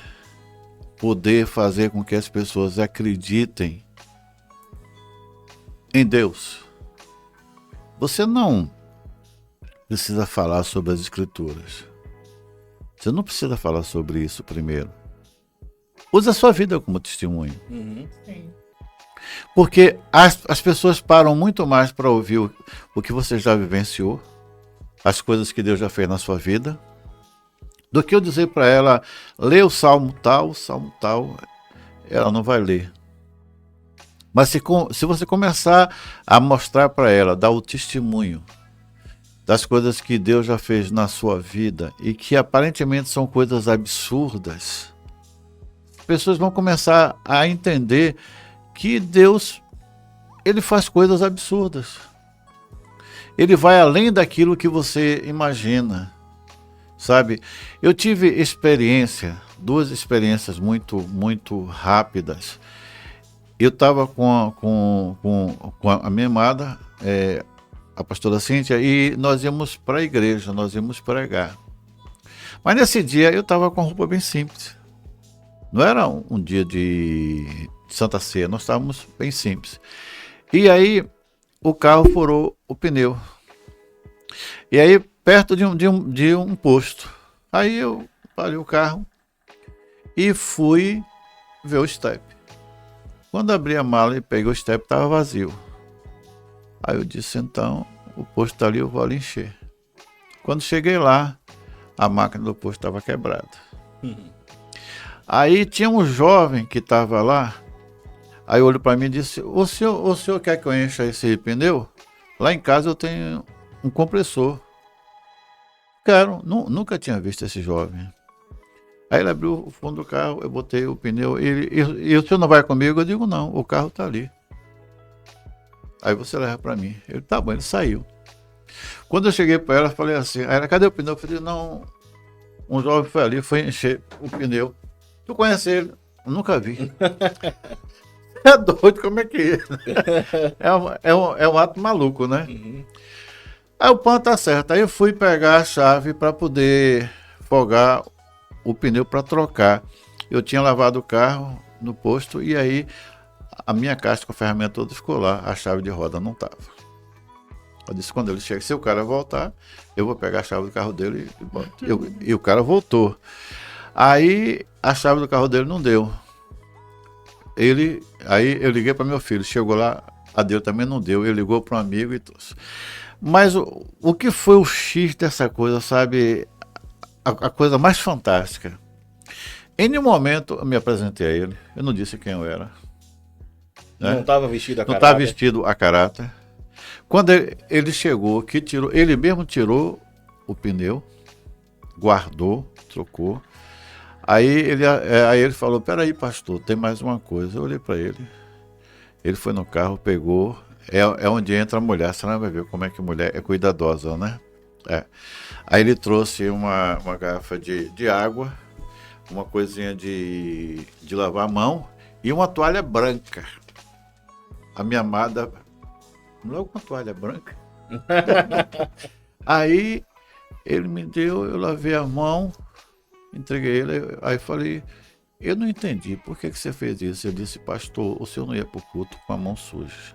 Speaker 3: poder fazer com que as pessoas acreditem em Deus, você não precisa falar sobre as Escrituras. Você não precisa falar sobre isso primeiro. Use a sua vida como testemunho.
Speaker 1: Uhum.
Speaker 2: Sim.
Speaker 3: Porque as pessoas param muito mais para ouvir o que você já vivenciou, as coisas que Deus já fez na sua vida, do que eu dizer para ela, lê o salmo tal, ela não vai ler. Mas se você começar a mostrar para ela, dar o testemunho das coisas que Deus já fez na sua vida e que aparentemente são coisas absurdas, as pessoas vão começar a entender que Deus, ele faz coisas absurdas. Ele vai além daquilo que você imagina, sabe? Eu tive duas experiências muito rápidas. Eu estava com a minha amada, a pastora Cíntia, e nós íamos para a igreja, nós íamos pregar. Mas nesse dia eu estava com roupa bem simples. Não era um dia de Santa Ceia, nós estávamos bem simples. E aí o carro furou o pneu. E aí perto de um posto. Aí eu parei o carro e fui ver o step. Quando abri a mala e peguei o step, estava vazio. Aí eu disse, então, o posto está ali, eu vou ali encher. Quando cheguei lá, a máquina do posto estava quebrada. Aí tinha um jovem que estava lá, aí olhou para mim e disse, o senhor quer que eu encha esse pneu? Lá em casa eu tenho um compressor. Quero, nunca tinha visto esse jovem. Aí ele abriu o fundo do carro, eu botei o pneu, e o senhor não vai comigo? Eu digo, não, o carro está ali. Aí você leva para mim. Ele, tá bom, ele saiu. Quando eu cheguei para ela, falei assim, aí ela, cadê o pneu? Eu falei, não, um jovem foi ali, foi encher o pneu. Tu conhece ele? Eu nunca vi. É doido, como é que é? É um ato maluco, né?
Speaker 1: Uhum.
Speaker 3: Aí o pano tá certo. Aí eu fui pegar a chave para poder folgar o pneu para trocar. Eu tinha lavado o carro no posto e aí a minha caixa com a ferramenta toda ficou lá, a chave de roda não estava. Eu disse, quando ele chega, se o cara voltar, eu vou pegar a chave do carro dele e boto. E o cara voltou. Aí a chave do carro dele não deu. Aí eu liguei para meu filho, chegou lá, a dele também não deu. Ele ligou para um amigo e trouxe. Mas o que foi o X dessa coisa, sabe? A coisa mais fantástica. Em nenhum momento eu me apresentei a ele, eu não disse quem eu era. Né?
Speaker 1: Não estava vestido a
Speaker 3: Não
Speaker 1: caráter.
Speaker 3: estava vestido a caráter. Quando ele chegou, ele mesmo tirou o pneu, guardou, trocou. Aí ele falou, peraí, pastor, tem mais uma coisa. Eu olhei para ele. Ele foi no carro, pegou. É onde entra a mulher. Você não vai ver como é que a mulher é cuidadosa, né? É. Aí ele trouxe uma garrafa de água, uma coisinha de lavar a mão e uma toalha branca. A minha amada, logo uma toalha branca. Aí ele me deu, eu lavei a mão, entreguei ele, aí falei, eu não entendi, por que você fez isso? Ele disse, pastor, o senhor não ia para o culto com a mão suja.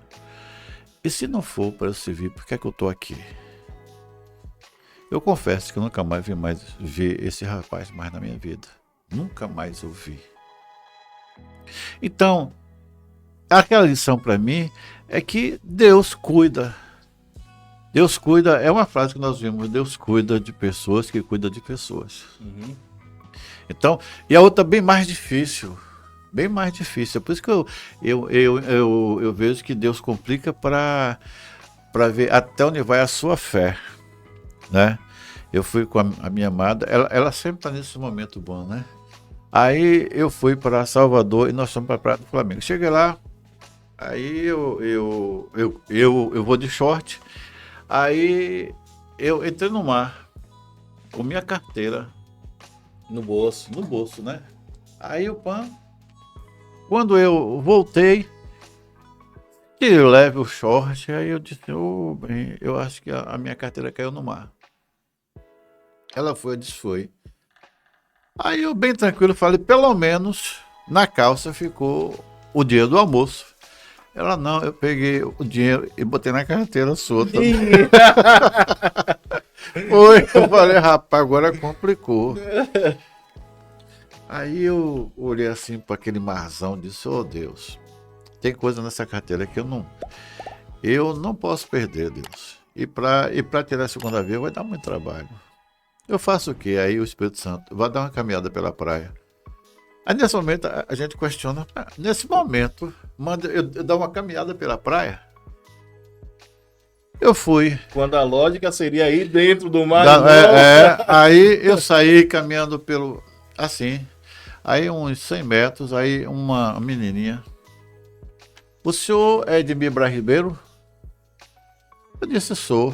Speaker 3: E se não for para eu servir, por que é que eu estou aqui? Eu confesso que eu nunca mais vi esse rapaz mais na minha vida. Nunca mais o vi. Então, aquela lição para mim é que Deus cuida. Deus cuida, é uma frase que nós vimos, Deus cuida de pessoas que cuida de pessoas.
Speaker 1: Uhum.
Speaker 3: Então, e a outra bem mais difícil. Bem mais difícil. É por isso que eu vejo que Deus complica para ver até onde vai a sua fé. Né? Eu fui com a minha amada, ela sempre está nesse momento bom, né? Aí eu fui para Salvador e nós fomos para a Praia do Flamengo. Cheguei lá, aí eu vou de short, aí eu entrei no mar com minha carteira
Speaker 1: No bolso.
Speaker 3: no bolso, né? Aí quando eu voltei, que eu leve o short, aí eu disse, bem, eu acho que a minha carteira caiu no mar. Ela foi, eu disse, foi. Aí eu bem tranquilo falei, pelo menos na calça ficou o dinheiro do almoço. Ela, não, eu peguei o dinheiro e botei na carteira sua também. Foi, eu falei, rapaz, agora complicou. Aí eu olhei assim para aquele marzão e disse, oh Deus, tem coisa nessa carteira que eu não posso perder, Deus. E para tirar a segunda vez vai dar muito trabalho. Eu faço o quê? Aí o Espírito Santo vai dar uma caminhada pela praia. Aí nesse momento a gente questiona, nesse momento, manda eu dar uma caminhada pela praia? Eu fui.
Speaker 1: Quando a lógica seria ir dentro do mar.
Speaker 3: Aí eu saí caminhando assim, aí uns 100 metros, aí uma menininha. O senhor é Edmir Braz Ribeiro? Eu disse, sou.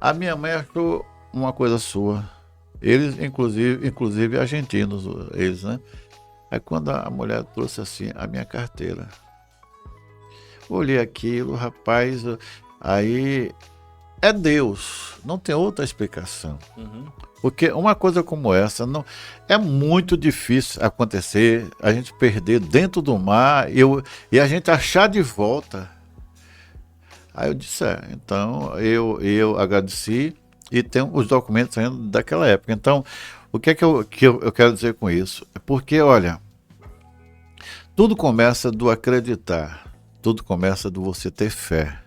Speaker 3: A minha mãe achou uma coisa sua. Eles, inclusive argentinos, eles, né? Aí quando a mulher trouxe assim a minha carteira, olhei aquilo, rapaz, aí é Deus, não tem outra explicação.
Speaker 1: Uhum.
Speaker 3: Porque uma coisa como essa não é muito difícil acontecer, a gente perder dentro do mar e a gente achar de volta. Aí eu disse, então eu agradeci e tenho os documentos ainda daquela época. Então, o que é que eu quero dizer com isso? É porque, olha, tudo começa do acreditar, tudo começa do você ter fé,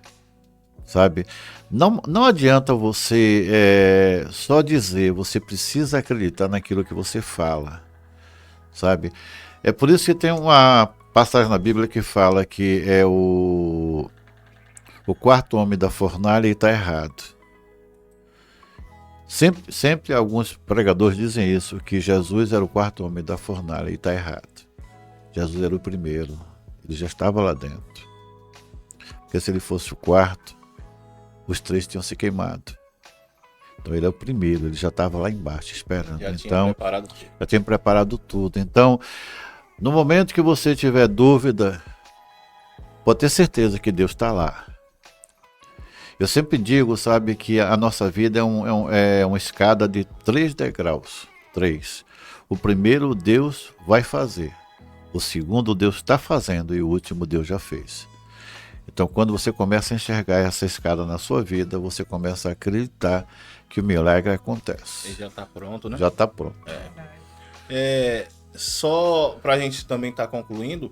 Speaker 3: sabe? Não adianta você só dizer, você precisa acreditar naquilo que você fala, sabe? É por isso que tem uma passagem na Bíblia que fala que é o quarto homem da fornalha e está errado. Sempre alguns pregadores dizem isso, que Jesus era o quarto homem da fornalha e está errado. Jesus era o primeiro, ele já estava lá dentro. Porque se ele fosse o quarto, os 3 tinham se queimado. Então ele é o primeiro, ele já estava lá embaixo esperando. Já tinha preparado tudo. Então, no momento que você tiver dúvida, pode ter certeza que Deus está lá. Eu sempre digo, sabe, que a nossa vida é uma escada de 3 degraus. 3. O primeiro Deus vai fazer. O segundo Deus está fazendo e o último Deus já fez. Então, quando você começa a enxergar essa escada na sua vida, você começa a acreditar que o milagre acontece.
Speaker 1: Ele já está pronto, né?
Speaker 3: Já está pronto.
Speaker 1: Só para a gente também estar concluindo,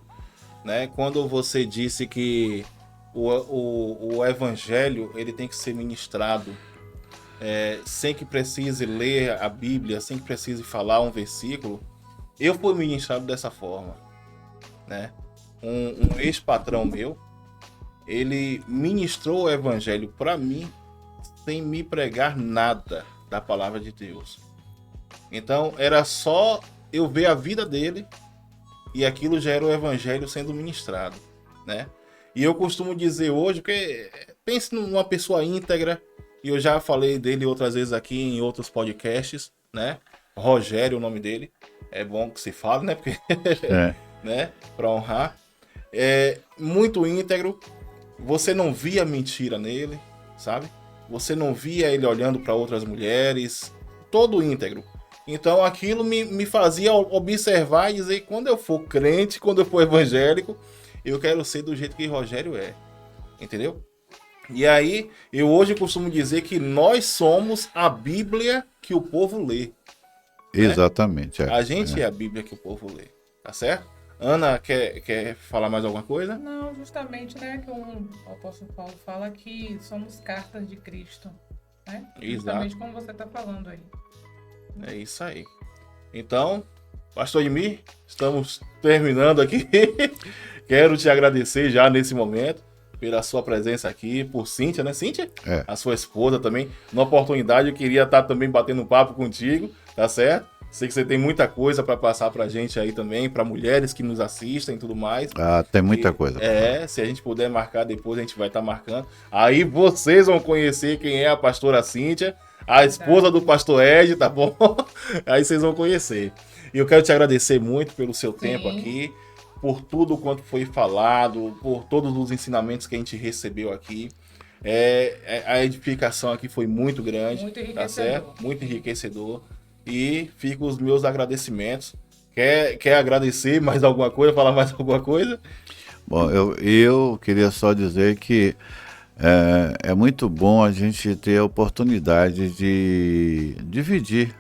Speaker 1: né? Quando você disse que o evangelho ele tem que ser ministrado sem que precise ler a Bíblia, sem que precise falar um versículo, eu fui ministrado dessa forma, né? Um ex-patrão meu, ele ministrou o evangelho para mim sem me pregar nada da palavra de Deus. Então era só eu ver a vida dele e aquilo já era o evangelho sendo ministrado, né? E eu costumo dizer hoje, porque pense numa pessoa íntegra, e eu já falei dele outras vezes aqui em outros podcasts, né? Rogério, o nome dele. É bom que se fale, né? Porque, né? Para honrar. É muito íntegro. Você não via mentira nele, sabe? Você não via ele olhando para outras mulheres. Todo íntegro. Então aquilo me fazia observar e dizer, quando eu for crente, quando eu for evangélico, eu quero ser do jeito que Rogério é. Entendeu? E aí, eu hoje costumo dizer que nós somos a Bíblia que o povo lê.
Speaker 3: Exatamente.
Speaker 1: A gente é a Bíblia que o povo lê. Tá certo? Ana, quer falar mais alguma coisa?
Speaker 2: Não, justamente, né, que o apóstolo Paulo fala que somos cartas de Cristo, né?
Speaker 1: Exato.
Speaker 2: Justamente como você está falando aí.
Speaker 1: É isso aí. Então, pastor Edmir, estamos terminando aqui. Quero te agradecer já nesse momento pela sua presença aqui, por Cíntia, né, Cíntia? A sua esposa também. Na oportunidade, eu queria estar também batendo um papo contigo, tá certo? Sei que você tem muita coisa para passar pra gente aí também, para mulheres que nos assistem e tudo mais.
Speaker 3: Tem muita coisa.
Speaker 1: Se a gente puder marcar depois, a gente vai estar marcando. Aí vocês vão conhecer quem é a pastora Cíntia, a esposa do pastor Ed, tá bom? Aí vocês vão conhecer. E eu quero te agradecer muito pelo seu tempo aqui, por tudo quanto foi falado, por todos os ensinamentos que a gente recebeu aqui. A edificação aqui foi muito grande, muito enriquecedor. Tá certo? Muito enriquecedor. E fica os meus agradecimentos. Quer agradecer mais alguma coisa, falar mais alguma coisa?
Speaker 3: Bom, eu queria só dizer que é muito bom a gente ter a oportunidade de dividir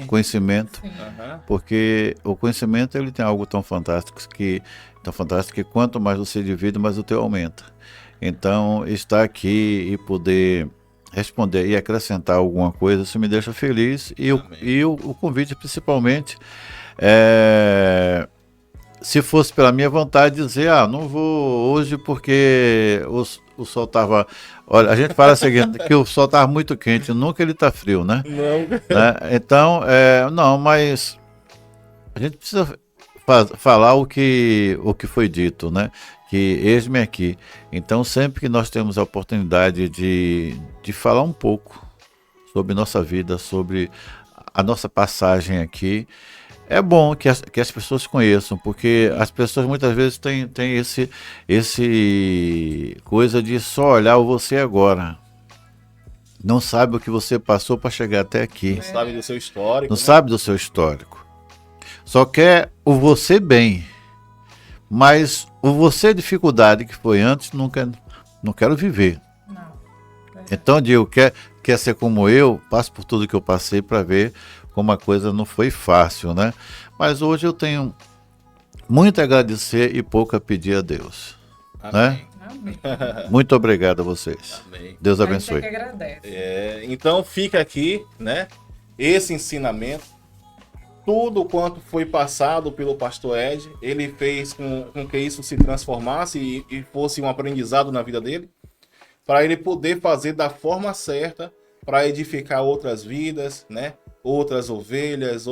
Speaker 3: conhecimento, porque o conhecimento ele tem algo tão fantástico que quanto mais você divide, mais o teu aumenta. Então, estar aqui e poder responder e acrescentar alguma coisa, isso me deixa feliz. E o convite, principalmente, se fosse pela minha vontade, dizer, não vou hoje porque o sol estava... Olha, a gente fala o seguinte, que o sol estava muito quente, nunca ele está frio, né?
Speaker 1: Não.
Speaker 3: Então, não, mas a gente precisa falar o que foi dito, né? Que eis-me aqui. Então, sempre que nós temos a oportunidade de falar um pouco sobre nossa vida, sobre a nossa passagem aqui, é bom que as pessoas conheçam, porque as pessoas muitas vezes têm esse coisa de só olhar o você agora. não sabe o que você passou para chegar até aqui.
Speaker 1: Não sabe do seu histórico.
Speaker 3: Não sabe do seu histórico. Só quer o você bem. Mas o você dificuldade que foi antes, não quero viver.
Speaker 2: Não.
Speaker 3: Então, Diego, quer ser como eu, passe por tudo que eu passei para ver como a coisa não foi fácil, né? Mas hoje eu tenho muito a agradecer e pouco a pedir a Deus.
Speaker 1: Amém.
Speaker 3: Né?
Speaker 2: Amém.
Speaker 3: Muito obrigado a vocês.
Speaker 1: Amém.
Speaker 3: Deus
Speaker 2: A gente
Speaker 3: abençoe.
Speaker 2: que agradece.
Speaker 1: Então fica aqui, né? Esse ensinamento, tudo quanto foi passado pelo pastor Ed, ele fez com que isso se transformasse e fosse um aprendizado na vida dele, para ele poder fazer da forma certa, para edificar outras vidas, né? Outras ovelhas,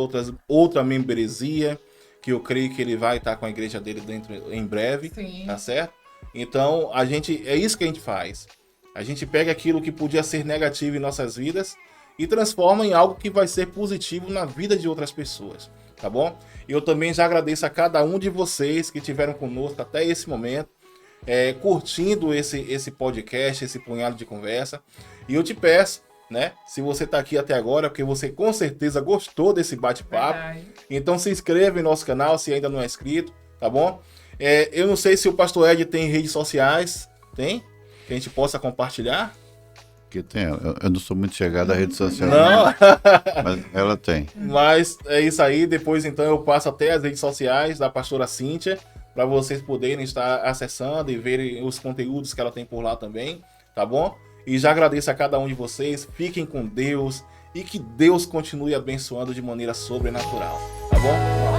Speaker 1: outra membresia, que eu creio que ele vai estar com a igreja dele dentro em breve,
Speaker 2: Sim.
Speaker 1: tá certo? Então, é isso que a gente faz. A gente pega aquilo que podia ser negativo em nossas vidas e transforma em algo que vai ser positivo na vida de outras pessoas, tá bom? Eu também já agradeço a cada um de vocês que estiveram conosco até esse momento, curtindo esse podcast, esse punhado de conversa. E eu te peço, né? Se você está aqui até agora, porque você com certeza gostou desse bate-papo,
Speaker 2: Verdade.
Speaker 1: então se inscreva em nosso canal se ainda não é inscrito, tá bom? Eu não sei se o pastor Ed tem redes sociais, tem? Que a gente possa compartilhar?
Speaker 3: Que tem, eu não sou muito chegado à rede social,
Speaker 1: Não,
Speaker 3: mas ela tem.
Speaker 1: mas é isso aí. Depois então eu passo até as redes sociais da pastora Cíntia, para vocês poderem estar acessando e verem os conteúdos que ela tem por lá também, tá bom? E já agradeço a cada um de vocês, fiquem com Deus e que Deus continue abençoando de maneira sobrenatural, tá bom?